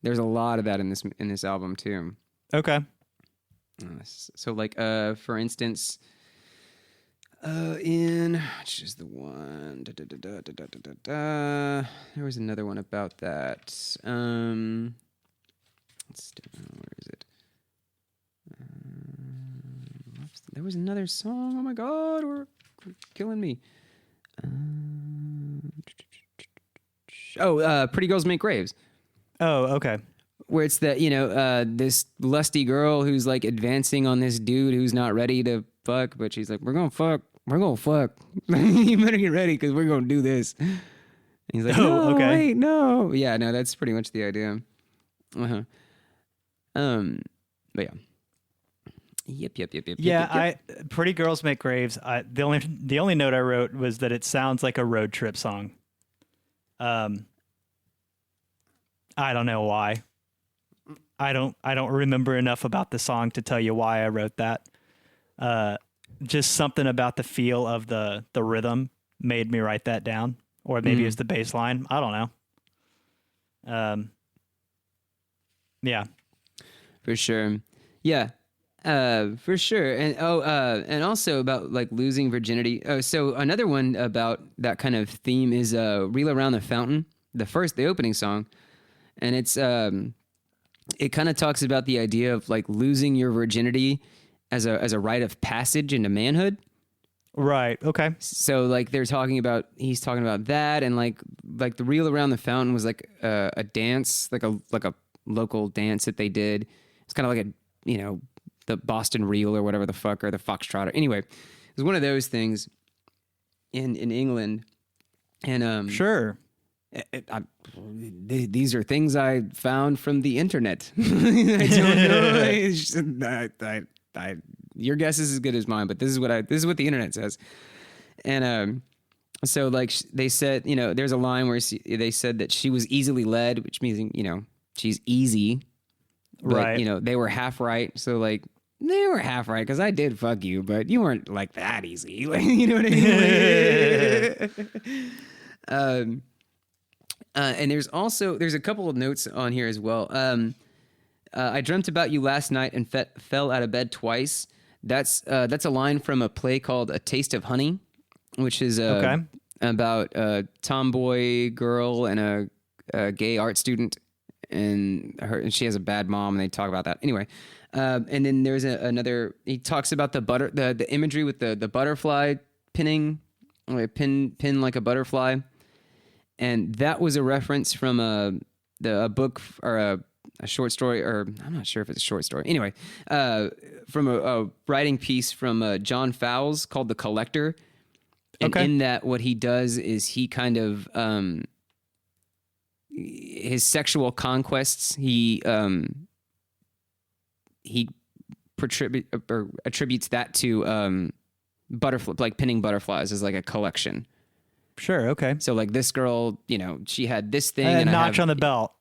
There's a lot of that in this album too. Okay. So like for instance, in which is the one there was another one about that. Where is it? There was another song. Oh my God, we're killing me. Pretty Girls Make Graves. Oh, okay. Where it's that, this lusty girl who's like advancing on this dude who's not ready to fuck, but she's like, we're gonna fuck. You better get ready because we're gonna do this. And he's like, no, okay. Wait, no. Yeah, no, that's pretty much the idea. But yeah. Yep. Yeah, Pretty Girls Make Graves. The only note I wrote was that it sounds like a road trip song. I don't know why. I don't remember enough about the song to tell you why I wrote that. Just something about the feel of the rhythm made me write that down, or maybe it's the bass line. I don't know. Yeah, for sure. Yeah, for sure. And and also about like losing virginity. Oh, so another one about that kind of theme is "Reel Around the Fountain." the opening song, and it's it kind of talks about the idea of like losing your virginity as a rite of passage into manhood. Right. Okay. So like he's talking about that, and like the reel around the fountain was like a dance, like a local dance that they did. It's kind of like the Boston reel or whatever the fuck, or the foxtrot. Anyway, it was one of those things in England, and Sure. These are things I found from the internet. I don't know. Your guess is as good as mine, but this is what the internet says. And so like they said, there's a line where they said that she was easily led, which means she's easy, but, Right. they were half right. So like they were half right because I did fuck you, but you weren't like that easy. Like, you know what I mean? And there's a couple of notes on here as well. I dreamt about you last night and fell out of bed twice. That's a line from a play called A Taste of Honey, which is about a tomboy girl and a gay art student, and she has a bad mom, and they talk about that. Anyway, and then there's another. He talks about the imagery with the butterfly pinning, like pin like a butterfly. And that was a reference from a book or a short story, or I'm not sure if it's a short story. Anyway, from a writing piece from John Fowles called The Collector. And in that, what he does is he kind of, his sexual conquests, he attributes that to butterfly, like pinning butterflies as like a collection. Sure. Okay. So like this girl, she had this thing, A and notch on the belt.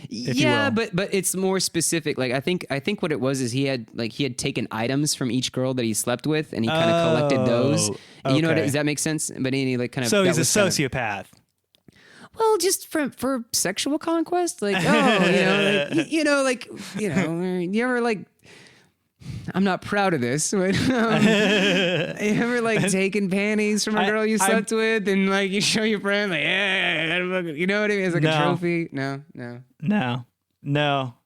Yeah, but it's more specific. Like I think what it was is he had taken items from each girl that he slept with, and he kind of collected those. Okay. Does that make sense? But he like kind of. So he's a sociopath. Well, just for sexual conquest, like you ever like. I'm not proud of this, but you ever like taken panties from a girl you slept with, and like you show your friend, like, you know what I mean? It's like a trophy. No.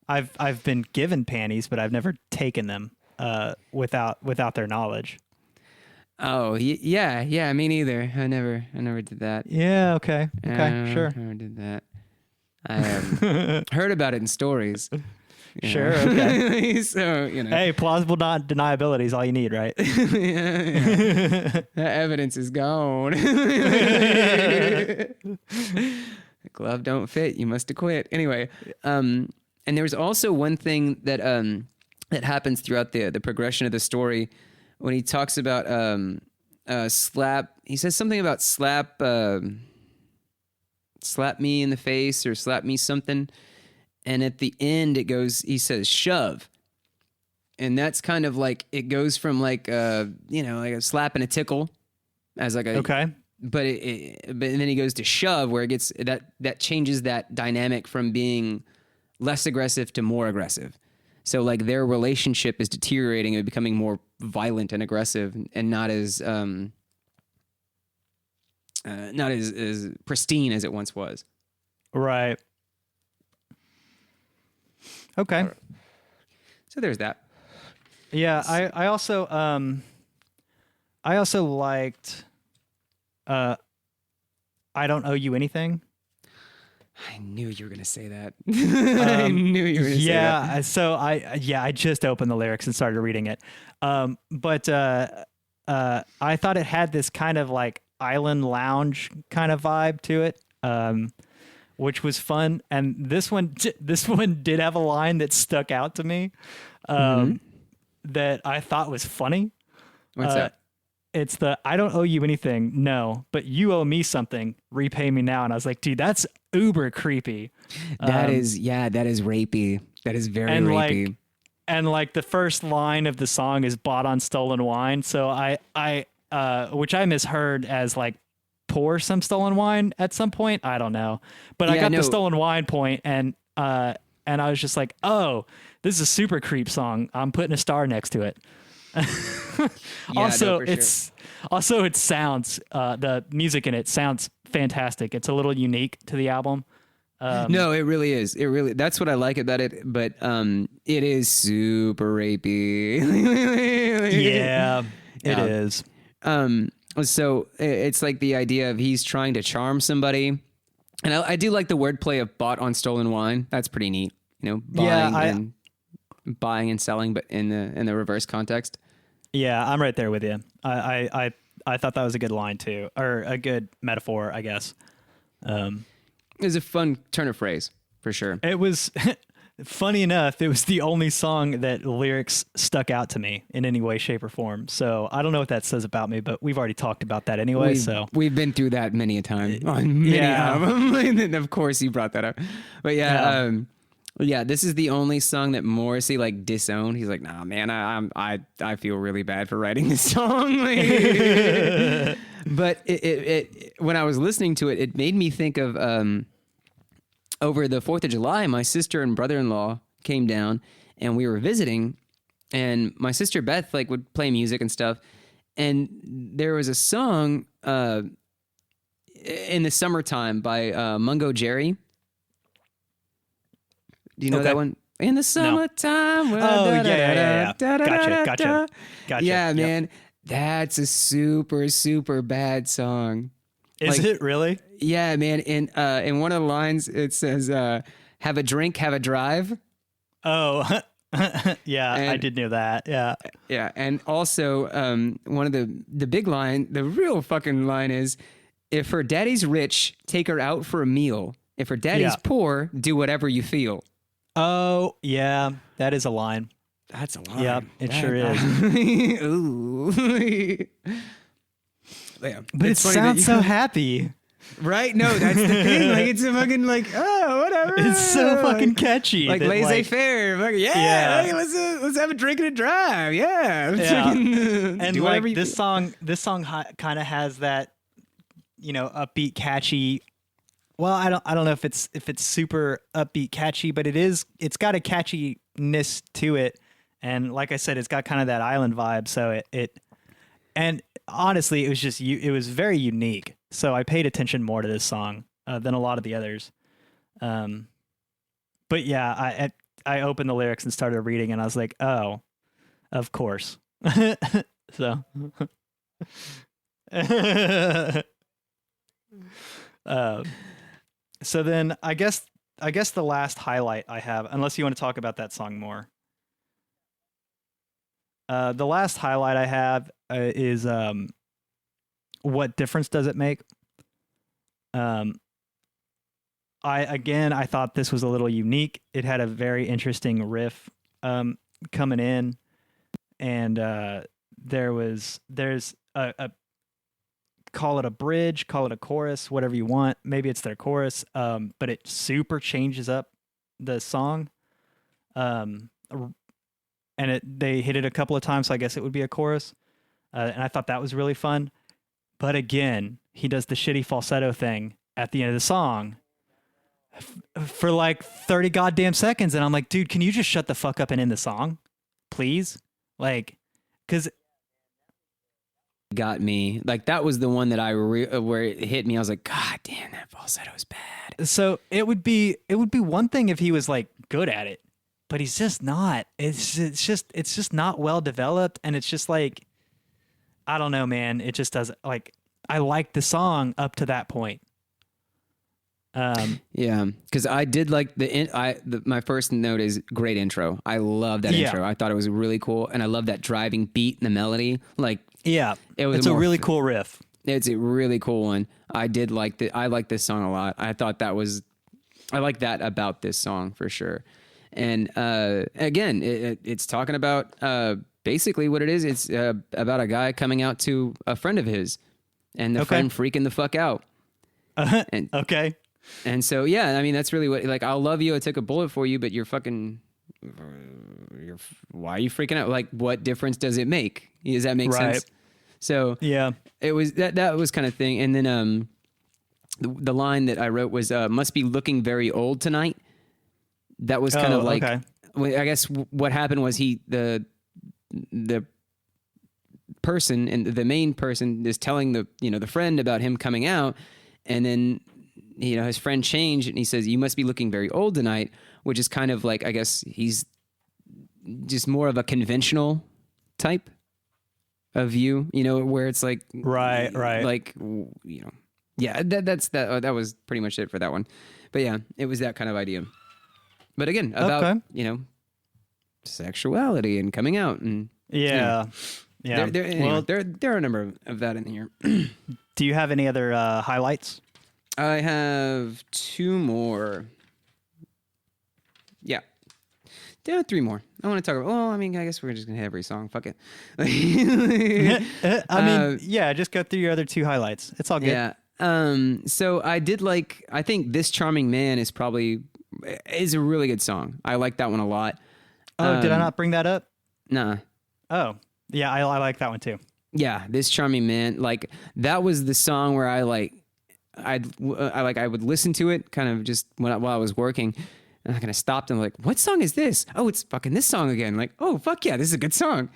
I've been given panties, but I've never taken them without their knowledge. Oh yeah, me neither. I never did that. Yeah. Okay. Sure. I never did that. I heard about it in stories. Sure. Okay. So Hey, plausible deniability is all you need, right? yeah. That evidence is gone. The glove don't fit. You must have quit. Anyway, and there was also one thing that that happens throughout the progression of the story when he talks about slap. He says something about slap me in the face or slap me something. And at the end, he says, shove. And that's kind of like, it goes from like, like a slap and a tickle as like a, okay. But and then he goes to shove, where it gets, that changes that dynamic from being less aggressive to more aggressive. So like their relationship is deteriorating and becoming more violent and aggressive, and not as pristine as it once was. Right. Okay. So there's that. Yeah, I also liked I Don't Owe You Anything. I knew you were going to say that. I knew you were going to say that. Yeah, so I just opened the lyrics and started reading it. But I thought it had this kind of like island lounge kind of vibe to it. Which was fun, and this one did have a line that stuck out to me, that I thought was funny. What's that? It's I don't owe you anything, no, but you owe me something. Repay me now. And I was like, dude, that's uber creepy. That is rapey. That is very rapey. And like the first line of the song is bought on stolen wine. So I which I misheard as like, pour some stolen wine at some point. I don't know, but I got the stolen wine point, and I was just like, oh, this is a super creep song. I'm putting a star next to it. Yeah, no, for sure. it sounds the music in it sounds fantastic. It's a little unique to the album. No, it really is. It really, that's what I like about it. But it is super rapey. Yeah, it Yeah. is. So it's like the idea of he's trying to charm somebody, and I do like the wordplay of bought on stolen wine. That's pretty neat. You know, buying and selling, but in the reverse context. Yeah, I'm right there with you. I thought that was a good line too, or a good metaphor, I guess. It was a fun turn of phrase for sure. It was funny enough. It was the only song that lyrics stuck out to me in any way, shape, or form. So I don't know what that says about me, but we've already talked about that anyway. We've been through that many a time on many albums. And then of course you brought that up. But yeah, this is the only song that Morrissey like disowned. He's like, nah, man, I feel really bad for writing this song. But it when I was listening to it, it made me think of over the 4th of July, my sister and brother-in-law came down and we were visiting, and my sister Beth like would play music and stuff. And there was a song in the summertime by Mungo Jerry. Do you know that one? In the summertime. Oh, yeah. Gotcha. Yeah, Yep. man. That's a super, super bad song. Is it really? Yeah, man. In one of the lines, it says, have a drink, have a drive. Oh, yeah, I did know that. Yeah. Yeah. And also, one of the big line, the real fucking line is, if her daddy's rich, take her out for a meal. If her daddy's poor, do whatever you feel. Oh, yeah, that is a line. That's a line. Yeah, it sure is. Ooh. Yeah. But it sounds so happy. Right? No, that's the thing. Like, it's a fucking like, oh, whatever. It's so fucking catchy. Like laissez-faire. Yeah. Hey, let's have a drink and a drive. Yeah. And do like whatever this song kind of has that, upbeat, catchy. Well, I don't know if it's super upbeat, catchy, but it's got a catchiness to it. And like I said, it's got kind of that island vibe. So and honestly, it was very unique. So I paid attention more to this song than a lot of the others. But yeah, I opened the lyrics and started reading, and I was like, oh, of course. So, so then I guess the last highlight I have, unless you want to talk about that song more. The last highlight I have is what difference does it make? I thought this was a little unique. It had a very interesting riff coming in, and there's a call it a bridge, call it a chorus, whatever you want. Maybe it's their chorus, but it super changes up the song. And they hit it a couple of times, so I guess it would be a chorus. And I thought that was really fun. But again, he does the shitty falsetto thing at the end of the song for like 30 goddamn seconds. And I'm like, dude, can you just shut the fuck up and end the song? Please? Like, because... Got me. Like, that was the one that where it hit me. I was like, God damn, that falsetto is bad. So it would be one thing if he was like good at it, but he's just not. It's just not well developed, and it's just like, I don't know, man. It just doesn't, like, I like the song up to that point. Yeah, because I did like my first note is great intro. I love that intro. I thought it was really cool, and I love that driving beat and the melody. Like, yeah, it's a really cool riff. It's a really cool one. I like this song a lot. I like that about this song for sure. And again, it's talking about basically what it is. It's about a guy coming out to a friend of his, and the friend freaking the fuck out. And, okay. And so, yeah, I mean, that's really what, like, I'll love you, I took a bullet for you, but why are you freaking out? Like, what difference does it make? Does that make sense? So, yeah, it was that was kind of thing. And then the line that I wrote was, must be looking very old tonight. That was kind of like, I guess what happened was the person, and the main person is telling the friend about him coming out, and then his friend changed and he says, "You must be looking very old tonight," which is kind of like, I guess he's just more of a conventional type of view, where it's like Right. like yeah, that was pretty much it for that one. But yeah, it was that kind of idea. But again, about sexuality and coming out and Yeah. There are a number of that in here. Do you have any other highlights? I have 2 more. Yeah. There are 3 more. I want to talk about. Well, I mean, I guess we're just gonna hit every song. Fuck it. Just go through your other 2 highlights. It's all good. Yeah. So I think This Charming Man is a really good song. I like that one a lot. Oh, did I not bring that up? Nah. Oh, yeah, I like that one too. Yeah, This Charming Man, like that was the song where I would listen to it kind of just while I was working, and I kind of stopped and like, what song is this? Oh, it's fucking this song again. Like, oh fuck yeah, this is a good song.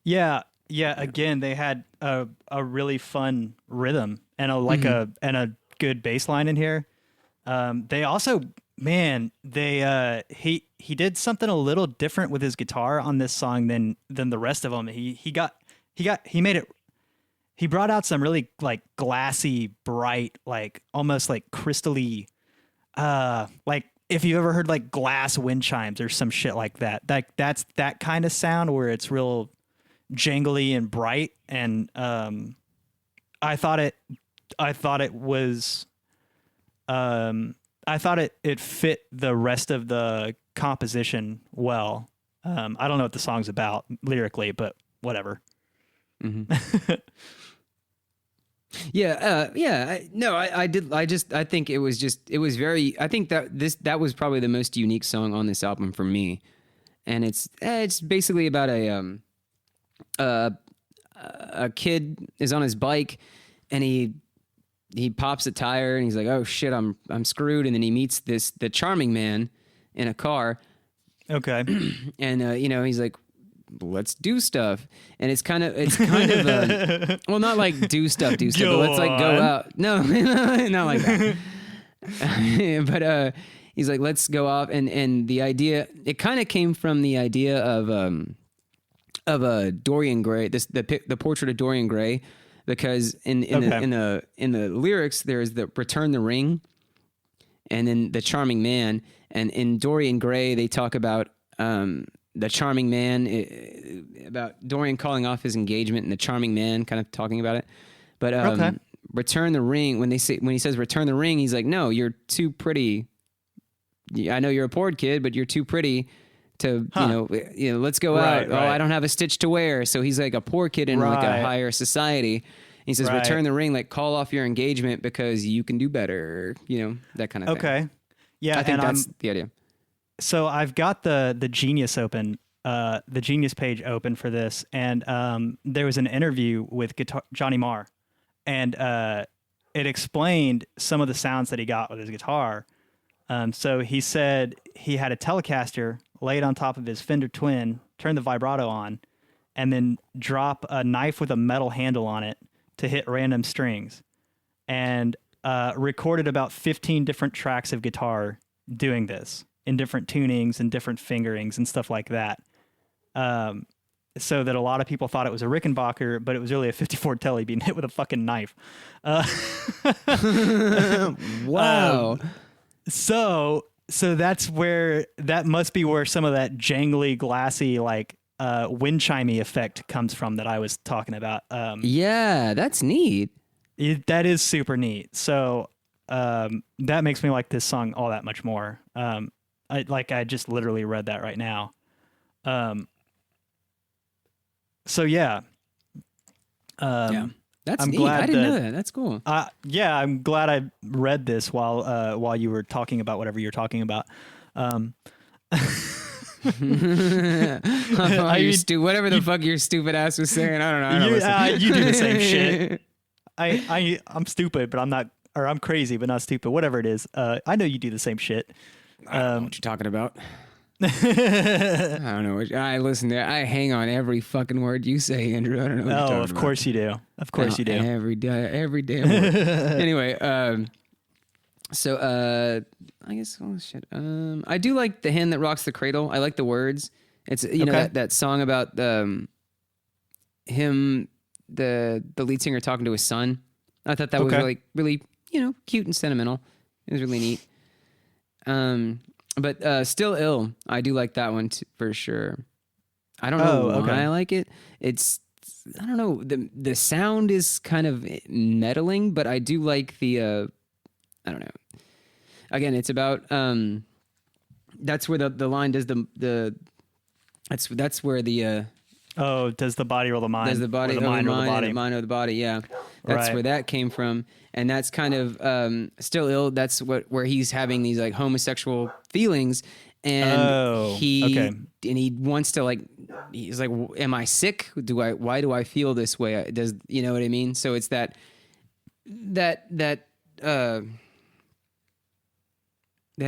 Yeah. Again, they had a really fun rhythm and a good bass line in here. They also, man, he did something a little different with his guitar on this song than the rest of them. He made it. He brought out some really like glassy, bright, like almost like crystally, like if you ever heard like glass wind chimes or some shit like that. That's that kind of sound where it's real jangly and bright. And I thought it fit the rest of the composition well. I don't know what the song's about lyrically, but whatever. Mm-hmm. I think it was very, I think that was probably the most unique song on this album for me. And it's basically about a kid is on his bike and he pops a tire and he's like, oh shit, I'm screwed. And then he meets the charming man in a car. Okay. And he's like, let's do stuff. And it's kind of well, not like do stuff, but let's like go out. No, not like that. But he's like, let's go off. And the idea, it kind of came from the idea of Dorian Gray, the portrait of Dorian Gray, because in the lyrics there's the Return the Ring and then the Charming Man, and in Dorian Gray they talk about the Charming Man, about Dorian calling off his engagement and the Charming Man kind of talking about it. But Return the Ring, when he says return the ring, he's like, no, you're too pretty. I know you're a poor kid, but you're too pretty to, let's go out. Right. Oh, I don't have a stitch to wear. So he's like a poor kid in like a higher society. He says, return the ring, like call off your engagement because you can do better, that kind of thing. Okay. Yeah. I think that's the idea. So I've got the Genius open, the Genius page open for this. And there was an interview with Johnny Marr, and it explained some of the sounds that he got with his guitar. So he said he had a Telecaster laid on top of his Fender Twin, turn the vibrato on, and then drop a knife with a metal handle on it to hit random strings, and recorded about 15 different tracks of guitar doing this in different tunings and different fingerings and stuff like that. So that a lot of people thought it was a Rickenbacker, but it was really a 54 Tele being hit with a fucking knife. Wow. So that must be where some of that jangly, glassy, like wind chimey effect comes from that I was talking about. Yeah, that's neat. That is super neat. So that makes me like this song all that much more. I just literally read that right now. So yeah. Yeah. That's neat. I didn't know that. That's cool. Yeah, I'm glad I read this while you were talking about whatever you're talking about. Whatever the fuck your stupid ass was saying, I don't know. You do the same shit. I'm stupid, but I'm not, or I'm crazy, but not stupid. Whatever it is, I know you do the same shit. I don't know what you're talking about. I don't know. I listen to. I hang on every fucking word you say, Andrew. I don't know. What you're Oh, talking of about. course you do. Of course you do. Every day, every damn word. Anyway, so I guess shit. I do like The Hand That Rocks the Cradle. I like the words. It's know Okay. that song about him, the lead singer talking to his son. I thought that was Okay. really really cute and sentimental. It was really neat. But Still Ill, I do like that one for sure. I don't know why okay. I like it. I don't know. The sound is kind of meddling, but I do like the I don't know. Again, it's about that's where the line does the that's where the Oh, does the body rule the mind? does the body Or of the mind the rule the mind body? and the mind of the body, yeah. That's Right. where that came from. And that's kind of Still Ill, that's where he's having these like homosexual feelings and Oh, okay. he wants to he's like, am I sick? Why do I feel this way? Does you know what I mean? So it's that I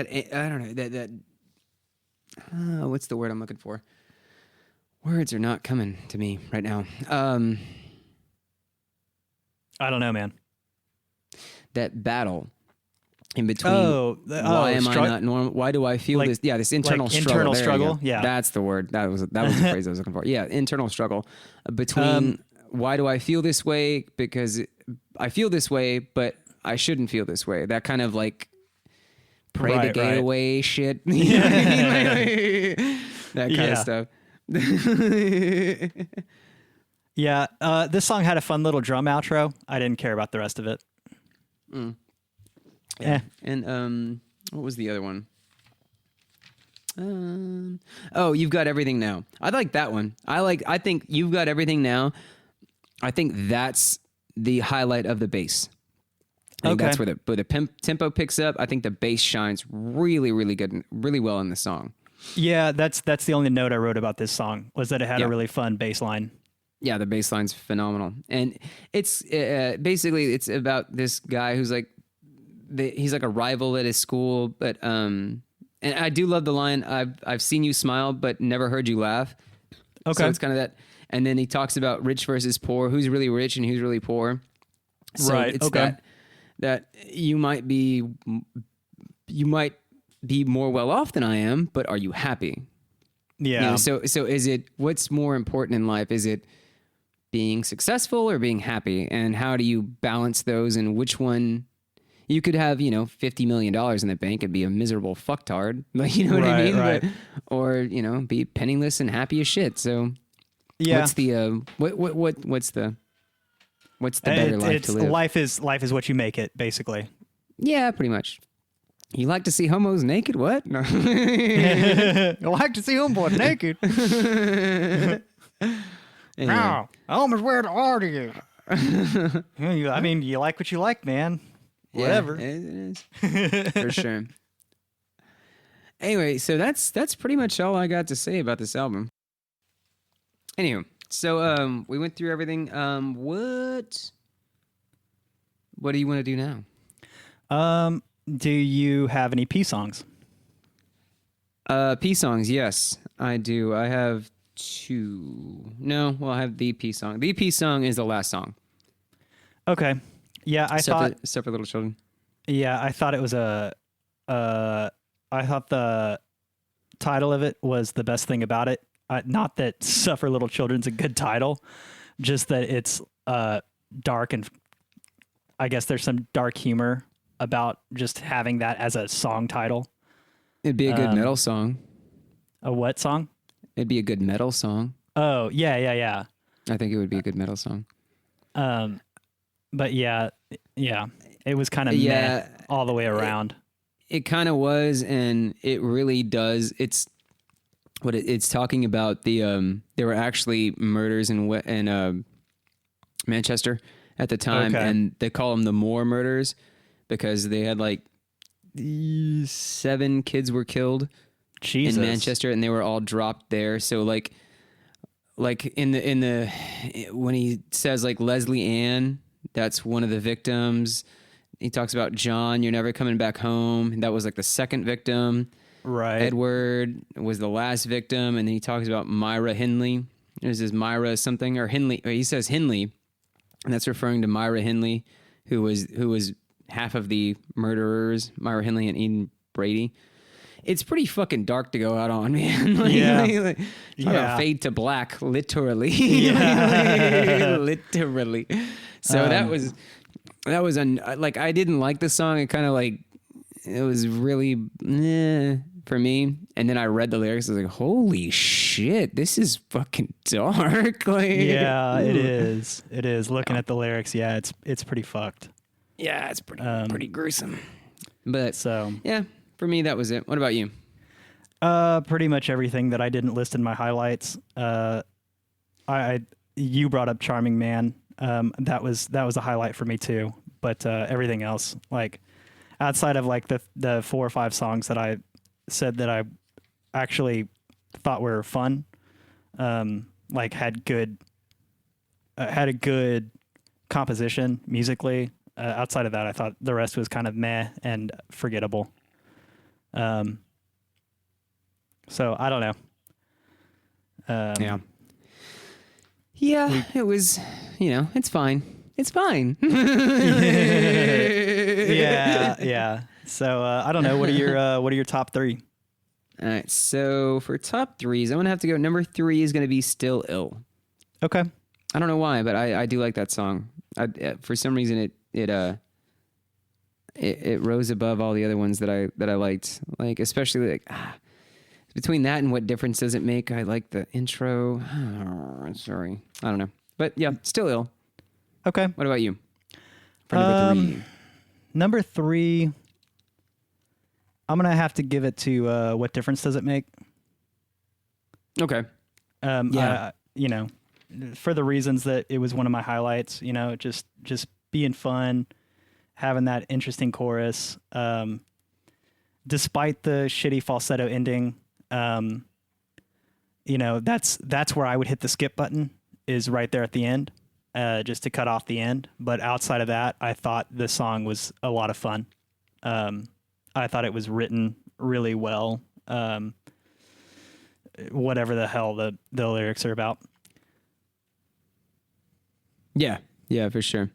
don't know, what's the word I'm looking for? Words are not coming to me right now. I don't know, man. That battle in between. Why am I not normal? Why do I feel like- this? Yeah, this internal like struggle. internal There you struggle? go. Yeah. That's the word. That was the phrase I was looking for. Yeah, internal struggle between why do I feel this way? Because I feel this way, but I shouldn't feel this way. That kind of like pray the Right, gate right. away shit. You know what I mean? That kind of Yeah. stuff. Yeah, this song had a fun little drum outro. I didn't care about the rest of it. Yeah. And what was the other one? Oh, You've Got Everything Now. I like that one. I think You've Got Everything Now. I think that's the highlight of the bass. I think Okay. that's where the tempo picks up. I think the bass shines really, really good, really well in the song. Yeah, that's the only note I wrote about this song was that it had Yeah. a really fun bass line. Yeah, the bass line's phenomenal, and it's basically it's about this guy who's like he's like a rival at his school, but and I do love the line I've seen you smile but never heard you laugh. Okay. So it's kind of that, and then he talks about rich versus poor, who's really rich and who's really poor. So Right, it's okay. that you might be more well off than I am, but are you happy? Yeah. You know, so is it what's more important in life? Is it being successful or being happy? And how do you balance those? And which one? You could have, $50 million in the bank and be a miserable fucktard. Like, you know what I Right, mean? right. Or, be penniless and happy as shit. So yeah. what's the what's the better life it's to live? life is what you make it, basically. Yeah, pretty much. You like to see homos naked? What? No. I like to see homeboy naked. Anyway. No, homies, where the art is. I mean, you like what you like, man. Whatever. Yeah, it is. For sure. Anyway, so that's pretty much all I got to say about this album. Anywho, so we went through everything. What do you want to do now? Do you have any P songs? P songs, yes, I do. I have two. No, well, I have the P song. The P song is the last song. Okay. Yeah, I thought. Except for Little Children. Yeah, I thought it was I thought the title of it was the best thing about it. Not that "Suffer Little Children's" a good title, just that it's dark and I guess there's some dark humor about just having that as a song title. It'd be a good metal song. A what song? It'd be a good metal song. Oh, yeah. I think it would be a good metal song. But yeah, it was kind of Yeah, meh all the way around. It kind of was, and it really does. It's what it's talking about. There were actually murders in Manchester at the time, Okay. and they call them the Moore murders because they had 7 kids were killed Jesus. in Manchester, and they were all dropped there. So like in the when he says Leslie Ann, that's one of the victims. He talks about John, you're never coming back home. That was the second victim. Right. Edward was the last victim, and then he talks about Myra Hindley. There's this Myra something or Hindley. Or he says Hindley, and that's referring to Myra Hindley, who was half of the murderers, Myra Hindley and Eden Brady. It's pretty fucking dark to go out on, man. Talk about fade to black, literally. Literally. So that was like, I didn't like the song. It kind of like, it was really for me. And then I read the lyrics. I was like, holy shit, this is fucking dark. Like, yeah, it is. It is. Looking at the lyrics, yeah, it's pretty fucked. Yeah, it's pretty gruesome. But So yeah, for me that was it. What about you? pretty much everything that I didn't list in my highlights. You brought up Charming Man. That was a highlight for me too. But everything else, like outside of like the 4 or 5 songs that I said that I actually thought were fun, like had a good composition musically. Outside of that, I thought the rest was kind of meh and forgettable. So I don't know. Yeah, it was, it's fine. It's fine. Yeah. So I don't know. What are your top 3? All right, so for top 3s, I'm going to have to go. Number 3 is going to be Still Ill. Okay. I don't know why, but I do like that song. For some reason, it rose above all the other ones that I liked. Like, especially like between that and What Difference Does It Make? I like the intro. Sorry, I don't know, but yeah, Still Ill. Okay. What about you? For number 3. Number 3, I'm gonna have to give it to What Difference Does It Make? Okay. Yeah. For the reasons that it was one of my highlights. Just being fun, having that interesting chorus. Despite the shitty falsetto ending, that's where I would hit the skip button, is right there at the end, just to cut off the end. But outside of that, I thought the song was a lot of fun. I thought it was written really well. Whatever the hell the lyrics are about. Yeah, for sure.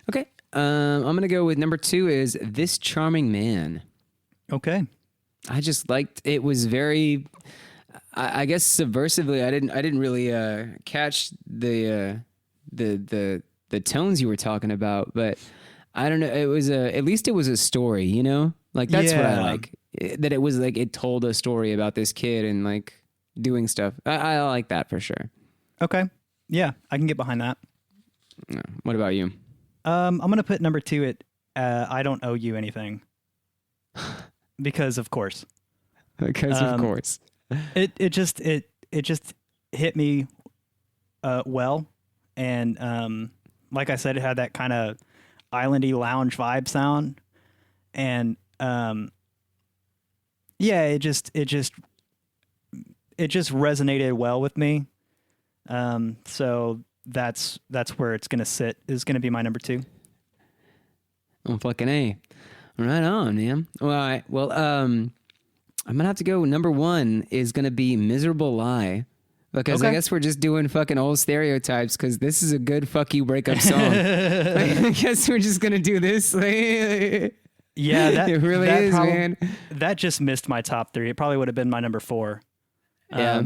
Okay. I'm going to go with number 2 is This Charming Man. Okay. I just liked, it was very, I guess subversively. I didn't really catch the tones you were talking about, but I don't know. It was at least it was a story, like that's what I like, that it was like, it told a story about this kid and like doing stuff. I like that for sure. Okay. Yeah, I can get behind that. What about you? I'm going to put number 2 at I Don't Owe You Anything. Because of course. Of course. It just hit me well, and like I said, it had that kind of islandy lounge vibe sound, and it just resonated well with me. So that's where it's gonna sit. Is gonna be my number 2. Oh, fucking A. Right on, man. All right. Well, I'm gonna have to go. Number 1 is gonna be Miserable Lie, because I guess we're just doing fucking old stereotypes, because this is a good fuck you breakup song. I guess we're just gonna do this. Yeah, it really is, man. That just missed my top 3. It probably would have been my number 4. Yeah.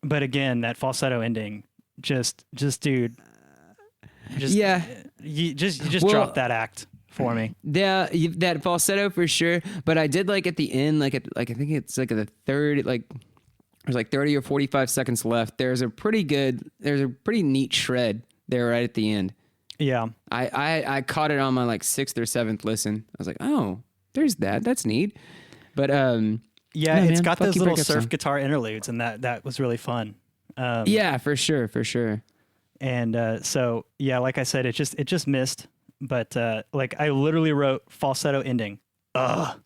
But again, that falsetto ending, just dude. You just dropped that act for me. Yeah, that falsetto for sure. But I did like at the end, I think it's like the third, like there's like 30 or 45 seconds left. There's a pretty neat shred there right at the end. Yeah. I caught it on my like 6th or 7th listen. I was like, oh, there's that. That's neat. But it's got those little surf guitar interludes, and that was really fun. Yeah, for sure. And so yeah, like I said, it just missed. But like I literally wrote falsetto ending. Ugh.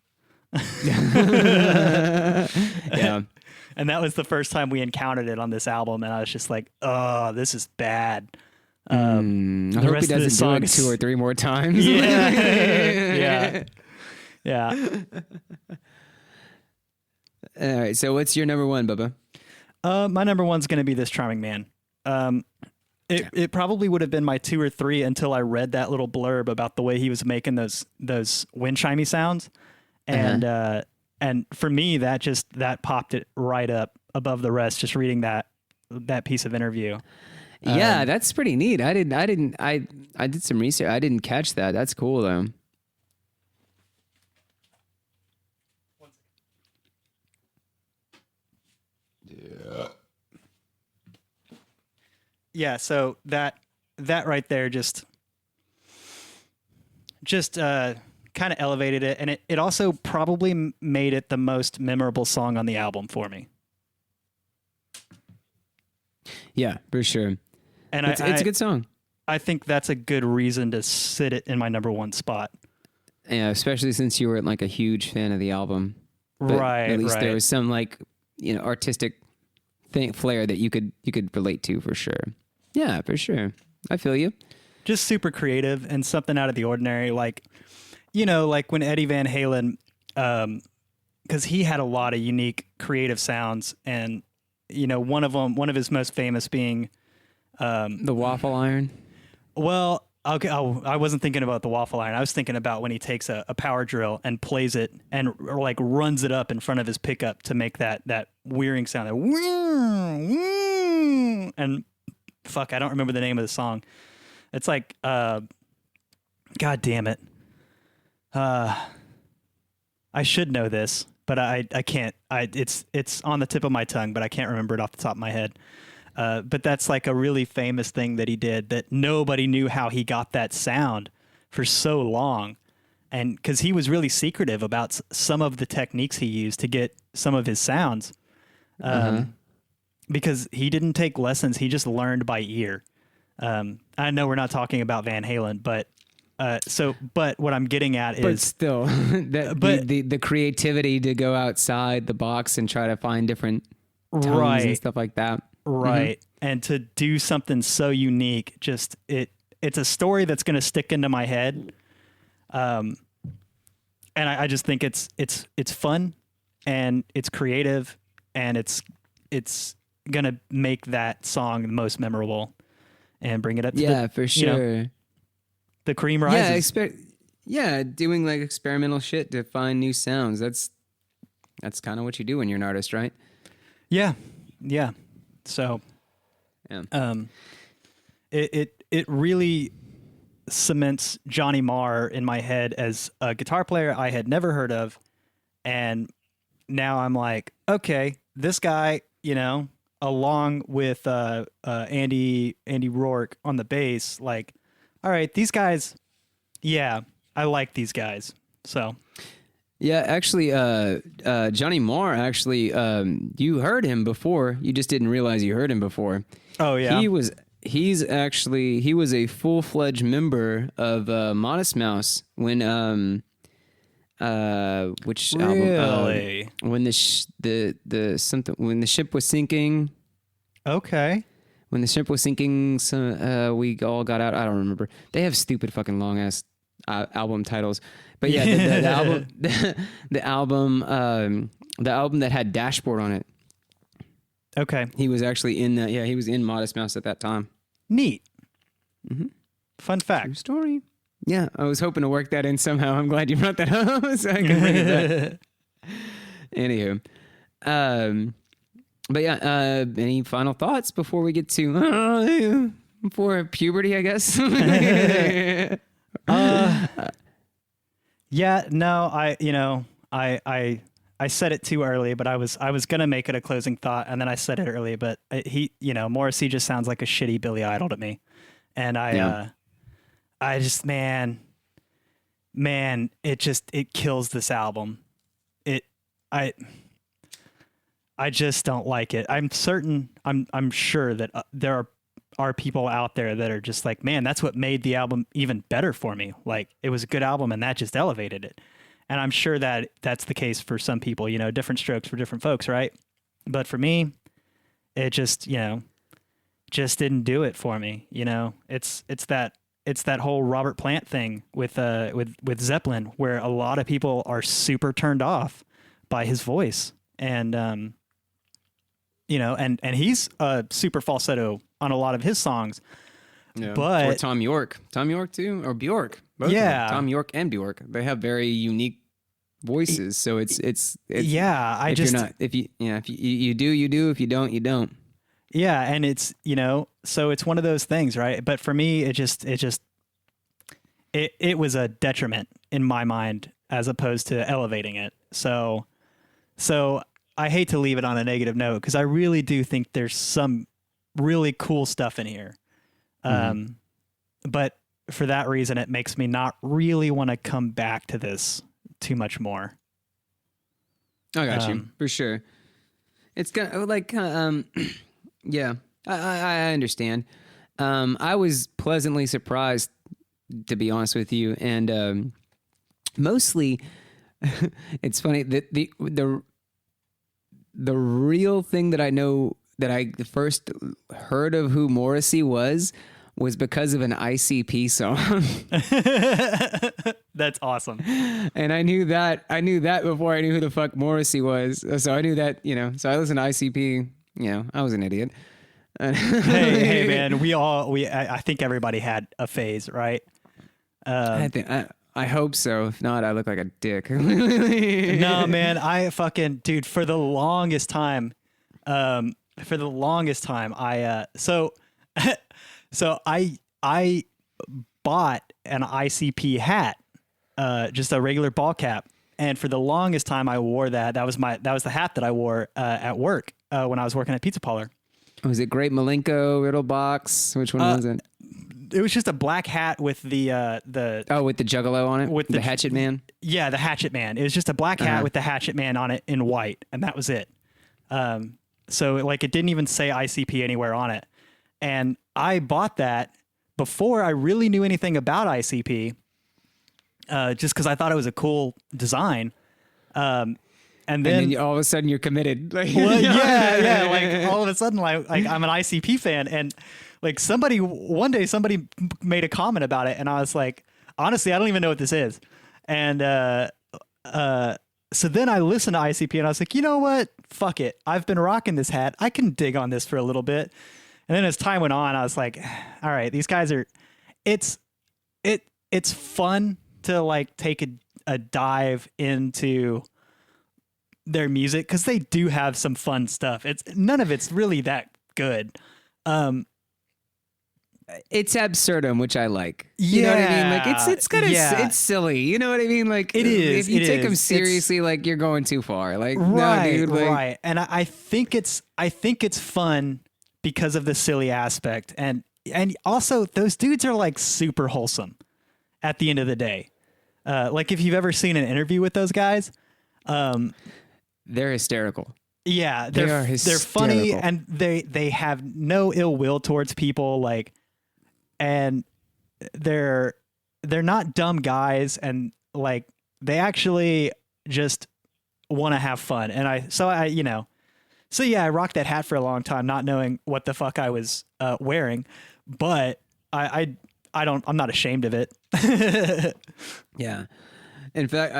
Yeah. And that was the first time we encountered it on this album, and I was just like, "Oh, this is bad." I hope he doesn't do it 2 or 3 more times. Yeah. Yeah. All right. So what's your number one, Bubba? My number one's going to be This Charming Man. It probably would have been my 2 or 3 until I read that little blurb about the way he was making those wind chimey sounds, and for me that popped it right up above the rest. Just reading that piece of interview. Yeah, that's pretty neat. I did some research. I didn't catch that. That's cool though. Yeah, so that right there just kind of elevated it, and it also probably made it the most memorable song on the album for me. Yeah, for sure. And it's a good song. I think that's a good reason to sit it in my number one spot. Yeah, especially since you weren't like a huge fan of the album. But Right. At least right. there was some like, artistic flair that you could relate to for sure. Yeah, for sure. I feel you. Just super creative and something out of the ordinary. Like, like when Eddie Van Halen, because he had a lot of unique creative sounds, and one of his most famous being, The waffle iron. well, okay, I wasn't thinking about the waffle iron. I was thinking about when he takes a power drill and plays it and like runs it up in front of his pickup to make that whirring sound. That and fuck, I don't remember the name of the song. It's like, God damn it. I should know this, but I can't. It's on the tip of my tongue, but I can't remember it off the top of my head. But that's like a really famous thing that he did that nobody knew how he got that sound for so long. And because he was really secretive about some of the techniques he used to get some of his sounds. Because he didn't take lessons. He just learned by ear. I know we're not talking about Van Halen, but what I'm getting at is, But still, the creativity to go outside the box and try to find different tones and stuff like that. Right. And to do something so unique, just it's a story that's going to stick into my head. And I just think it's fun and it's creative and it's going to make that song the most memorable and bring it up to for sure. The cream rises. Doing like experimental shit to find new sounds. That's kind of what you do when you're an artist, right? Yeah. So, it really cements Johnny Marr in my head as a guitar player I had never heard of, and now I'm like, okay, this guy, along with Andy Rourke on the bass, like, all right, these guys, yeah, I like these guys. So. Yeah, actually, Johnny Marr, actually, you heard him before. You just didn't realize you heard him before. Oh, yeah? He was a full-fledged member of Modest Mouse when, which really? album? When the ship was sinking. Okay. When the ship was sinking, we all got out. I don't remember. They have stupid fucking long-ass album titles. But yeah, the album that had Dashboard on it. Okay. He was actually in that. Yeah, he was in Modest Mouse at that time. Neat. Mm-hmm. Fun fact. True story. Yeah, I was hoping to work that in somehow. I'm glad you brought that up so I can bring it back. Anywho, but yeah, any final thoughts before we get to before puberty? I guess. Yeah, no, I said it too early, but I was gonna make it a closing thought, and then I said it early, but Morrissey just sounds like a shitty Billy Idol to me, and I just man, it kills this album. I just don't like it. I'm sure that there are people out there that are just like, man, that's what made the album even better for me. Like, it was a good album and that just elevated it. And I'm sure that that's the case for some people, different strokes for different folks, right? But for me, it just, just didn't do it for me. It's that whole Robert Plant thing with Zeppelin, where a lot of people are super turned off by his voice. and and he's super falsetto on a lot of his songs. Yeah. But or Tom York too, or Bjork. Both of them. Yeah. Tom York and Bjork. They have very unique voices. So it's yeah, I if just you're not, if you do, you do. If you don't, you don't. yeah, and it's so it's one of those things, right? But for me, it was a detriment in my mind as opposed to elevating it. So I hate to leave it on a negative note because I really do think there's some really cool stuff in here. But for that reason, it makes me not really want to come back to this too much more. I got you for sure. It's kind of like, yeah, I understand. I was pleasantly surprised, to be honest with you, and mostly, it's funny that the real thing that I know that I first heard of who Morrissey was because of an ICP song. That's awesome. And I knew that before I knew who the fuck Morrissey was. So I knew that, so I listened to ICP, I was an idiot. hey man, I think everybody had a phase, right? I hope so. If not, I look like a dick. No, man, dude, for the longest time, I so I bought an ICP hat, just a regular ball cap, and for the longest time I wore that. That was the hat that I wore at work when I was working at Pizza Parlor. Was it Great Malenko, Riddlebox? Which one was it? It was just a black hat with the with the Juggalo on it, with the Hatchet Man. Yeah, the Hatchet Man. It was just a black hat with the Hatchet Man on it in white, and that was it. So like it didn't even say ICP anywhere on it. And I bought that before I really knew anything about ICP, just because I thought it was a cool design. And then all of a sudden you're committed. Well, yeah. Like all of a sudden, like I'm an ICP fan, and like one day somebody made a comment about it, and I was like, honestly, I don't even know what this is. And so then I listened to ICP, and I was like, you know what? Fuck it. I've been rocking this hat. I can dig on this for a little bit. And then as time went on, I was like, all right, these guys are. It's fun to like take a dive into their music because they do have some fun stuff. None of it's really that good. It's absurdum, which I like. You know what I mean? Like it's kind of it's silly. You know what I mean? Like it is. If you take them seriously, like you're going too far. Like right, no, dude. Like, right. And I think it's fun because of the silly aspect, and also those dudes are like super wholesome. At the end of the day, like if you've ever seen an interview with those guys, they're hysterical. Yeah, they're funny, and they have no ill will towards people. Like. And they're not dumb guys, and like they actually just want to have fun. And I rocked that hat for a long time, not knowing what the fuck I was wearing, but I'm not ashamed of it. Yeah. In fact,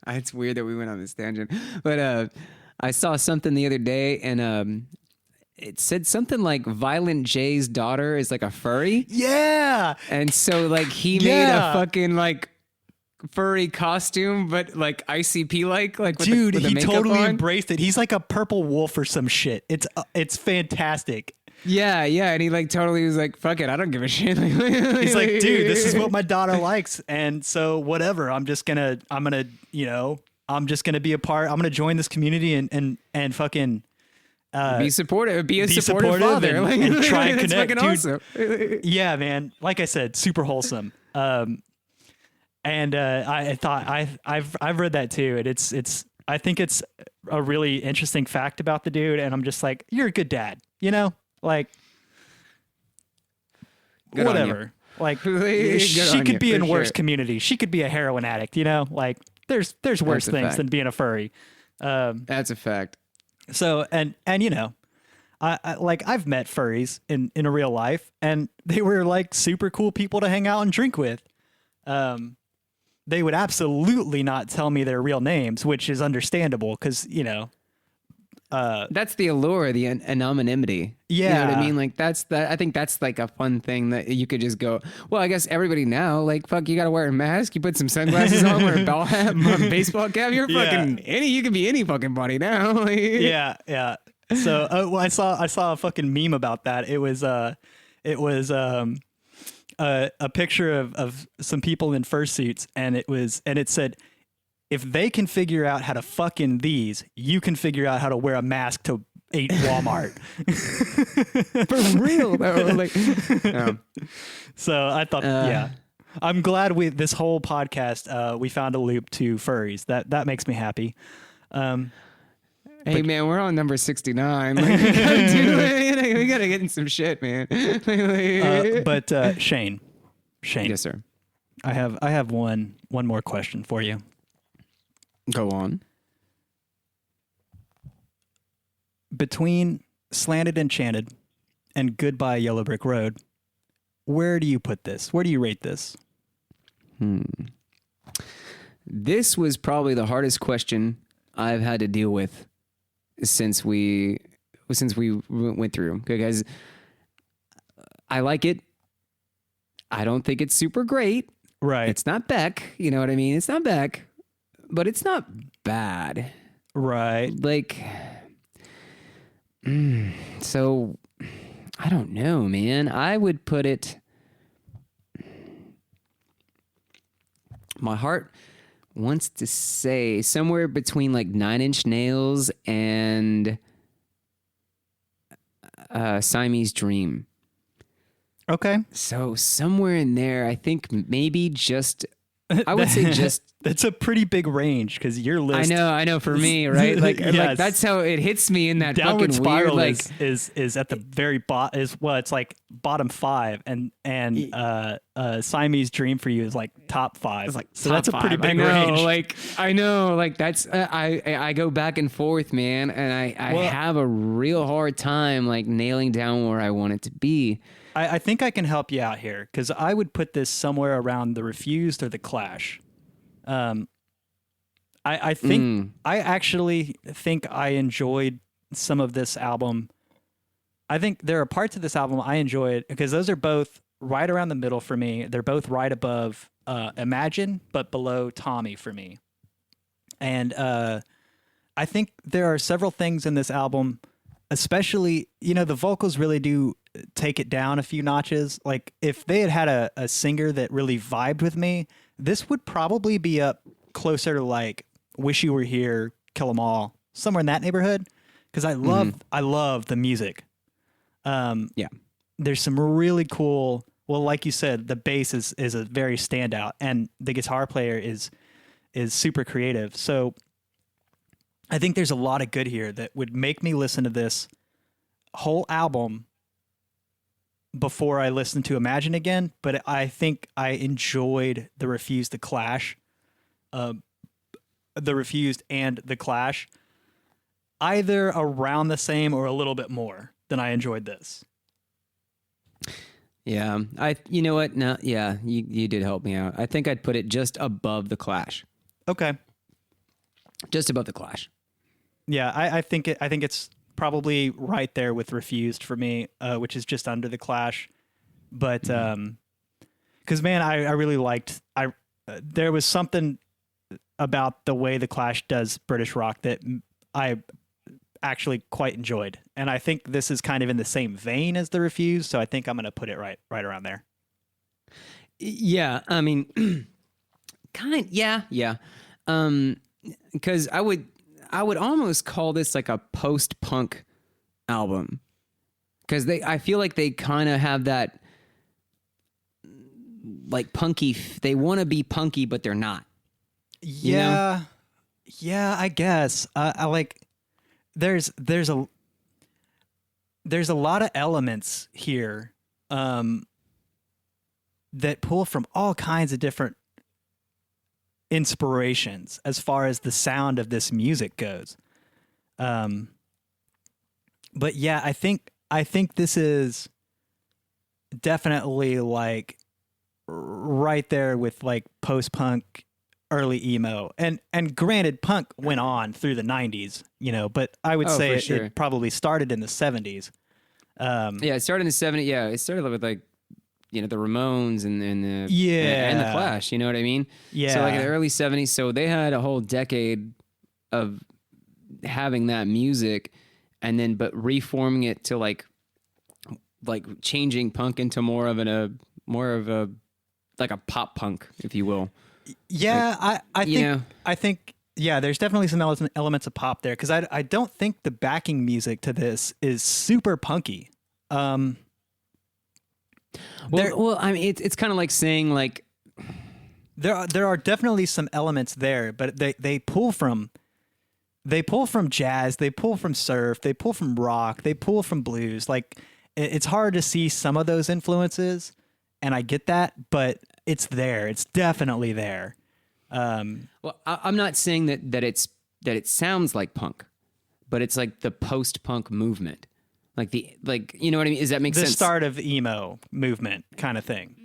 it's weird that we went on this tangent, but I saw something the other day, and it said something like Violent J's daughter is like a furry. Yeah. And so like he made a fucking like furry costume, but like ICP like with dude, with he totally on. embraced it. He's like a purple wolf or some shit. It's fantastic. Yeah. And he like totally was like, fuck it, I don't give a shit. He's like, dude, this is what my daughter likes. And so whatever, I'm just gonna be a part. I'm gonna join this community and fucking be supportive, be a supportive father, and try and connect. Dude, awesome. Yeah, man. Like I said, super wholesome. And I thought I've read that too, and it's I think it's a really interesting fact about the dude, and I'm just like, you're a good dad, like good whatever. Like she could be in worse communities. She could be a heroin addict, like there's worse things than being a furry. That's a fact. So, and I've met furries in real life, and they were like super cool people to hang out and drink with. they would absolutely not tell me their real names, which is understandable because, That's the allure, the anonymity. You know what I Yeah. mean? Like I think that's like a fun thing that you could just go, well, I guess everybody now, like, fuck, you got to wear a mask. You put some sunglasses on, wear a ball hat, a baseball cap. You're fucking you can be any fucking body now. Like, yeah, yeah. So well, I saw a fucking meme about that. It was a picture of some people in fursuits, and it said, if they can figure out how to fuck in these, you can figure out how to wear a mask to eat Walmart. for real though. Like, So I thought, yeah, I'm glad this whole podcast we found a loop to furries. That makes me happy. hey man, we're on number 69. Like, we gotta do it. We gotta get in some shit, man. But Shane, Yes, sir. I have one more question for you. Go on. Between Slanted Enchanted and Goodbye Yellow Brick Road, where do you put this? Where do you rate this? This was probably the hardest question I've had to deal with since we went through. Because I like it. I don't think it's super great. Right. It's not Beck. You know what I mean? It's not Beck, but it's not bad. Right. Like, so I don't know, man. I would put it. My heart wants to say somewhere between like 9 Inch Nails and Siamese Dream. Okay. So somewhere in there, I think maybe just, I would say just. That's a pretty big range because your list. I know. For me, right? Like, Yes. like that's how it hits me in that Downward fucking Spiral weird, like, is at the very bottom. It's like bottom 5, and Siamese Dream for you is like top 5. It's like so top that's a pretty 5. big I know, range. Like, I know, like that's I go back and forth, man, and I have a real hard time like nailing down where I want it to be. I think I can help you out here because I would put this somewhere around the Refused or the Clash. I think I actually think I enjoyed some of this album. I think there are parts of this album I enjoyed because those are both right around the middle for me. They're both right above Imagine, but below Tommy for me. And I think there are several things in this album, especially, the vocals really do take it down a few notches. Like if they had a singer that really vibed with me, this would probably be up closer to like Wish You Were Here, Kill 'Em All, somewhere in that neighborhood. Because I love the music. Yeah. There's some really cool. Well, like you said, the bass is a very standout, and the guitar player is super creative. So I think there's a lot of good here that would make me listen to this whole album before I listened to Imagine again. But I think I enjoyed the Refused, the Clash, the Refused and the Clash, either around the same or a little bit more than I enjoyed this. Yeah, you know what? No, yeah, you did help me out. I think I'd put it just above the Clash. Okay. Just above the Clash. Yeah, I think it's probably right there with Refused for me, which is just under the Clash. But because man, I really liked there was something about the way the Clash does British rock that I actually quite enjoyed, and I think this is kind of in the same vein as the Refused, so I think I'm going to put it right around there. Yeah, I mean, yeah. Because I would almost call this like a post-punk album, because I feel like they kind of have that like punky. They want to be punky, but they're not. Yeah, yeah, I guess. I like. There's a lot of elements here that pull from all kinds of different inspirations as far as the sound of this music goes. But yeah, I think this is definitely like right there with like post-punk early emo. And granted, punk went on through the 90s, but I would Oh, say for sure. it probably started in the 70s. Yeah, it started in the 70s. Yeah, it started with like, the Ramones and the Yeah. and the Clash. You know what I mean? Yeah. So like in the early 70s, so they had a whole decade of having that music, and then but reforming it to like changing punk into more of a like a pop punk, if you will. Yeah, Like, I think yeah, there's definitely some elements of pop there because I don't think the backing music to this is super punky. Well, I mean, it's kind of like saying like There are definitely some elements there, but they pull from jazz, they pull from surf, they pull from rock, they pull from blues. Like it's hard to see some of those influences, and I get that, but it's there. It's definitely there. well, I'm not saying that it sounds like punk, but it's like the post-punk movement, like you know what I mean? Does that make The sense? start of emo movement kind of thing.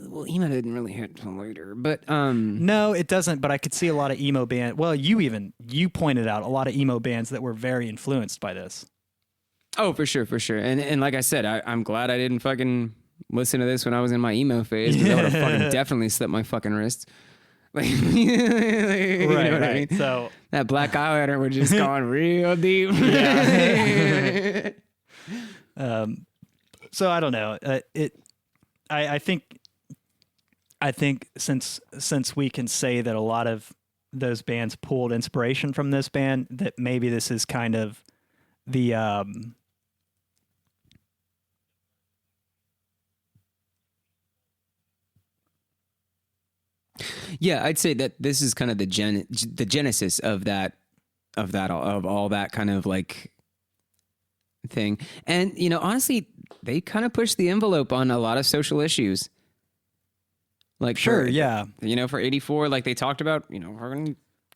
Well, emo didn't really hit until later, but No, it doesn't, but I could see a lot of emo band. Well, you pointed out a lot of emo bands that were very influenced by this. oh, for sure, and like I said, I'm glad I didn't fucking listen to this when I was in my emo phase, because I would have fucking definitely slipped my fucking wrists. Like, you know what I mean? So That black eyeliner would just gone real deep. so I don't know. I think since we can say that a lot of those bands pulled inspiration from this band, that maybe this is kind of the Yeah, I'd say that this is kind of the genesis of all that kind of like thing. And honestly, they kind of pushed the envelope on a lot of social issues. Like sure, for, yeah. For 84, like they talked about,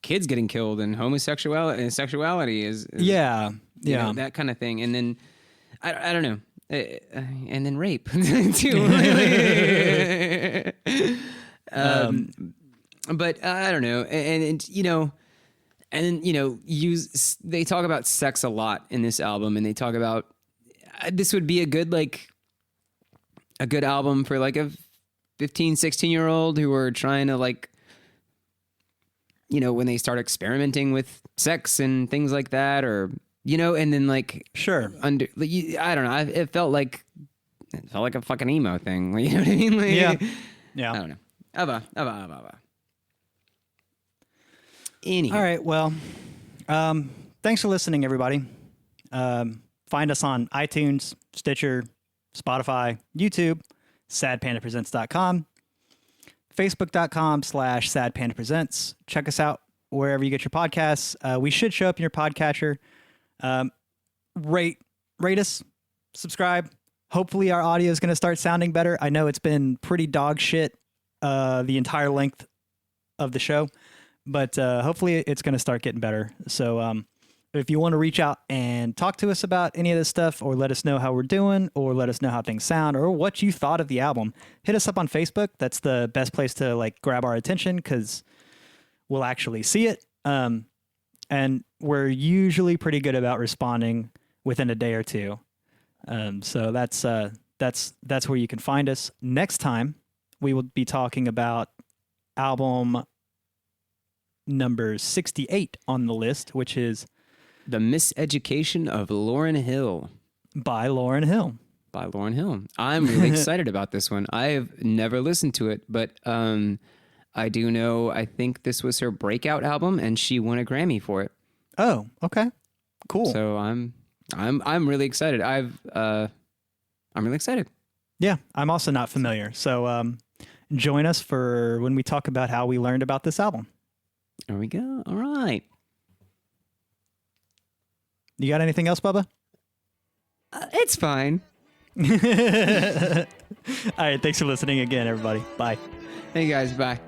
kids getting killed and homosexuality and sexuality is Yeah. you Yeah. know, that kind of thing. And then I don't know. And then rape too. But I don't know. And they talk about sex a lot in this album, and they talk about this would be a good album for like a 15, 16-year-old who are trying to like, when they start experimenting with sex and things like that, or, and then like, Sure. I don't know. It felt like a fucking emo thing. You know what I mean? Like, Yeah. Yeah. I don't know. Ava. Anyway. All right. Well, thanks for listening, everybody. Find us on iTunes, Stitcher, Spotify, YouTube, sadpandapresents.com, facebook.com/sadpandapresents. Check us out wherever you get your podcasts. We should show up in your podcatcher. Rate us, subscribe. Hopefully our audio is going to start sounding better. I know it's been pretty dog shit the entire length of the show, but hopefully it's going to start getting better. So if you want to reach out and talk to us about any of this stuff, or let us know how we're doing, or let us know how things sound, or what you thought of the album, hit us up on Facebook. That's the best place to like grab our attention, because we'll actually see it. And we're usually pretty good about responding within a day or two. So that's where you can find us. Next time, we will be talking about album number 68 on the list, which is The Miseducation of Lauryn Hill. by Lauryn Hill. I'm really excited about this one. I've never listened to it, but I do know, I think this was her breakout album, and she won a Grammy for it. Oh, okay. Cool. So I'm really excited. I'm really excited. Yeah, I'm also not familiar. So join us for when we talk about how we learned about this album. There we go. All right. You got anything else, Bubba? It's fine. All right, thanks for listening again, everybody. Bye. Hey guys, bye.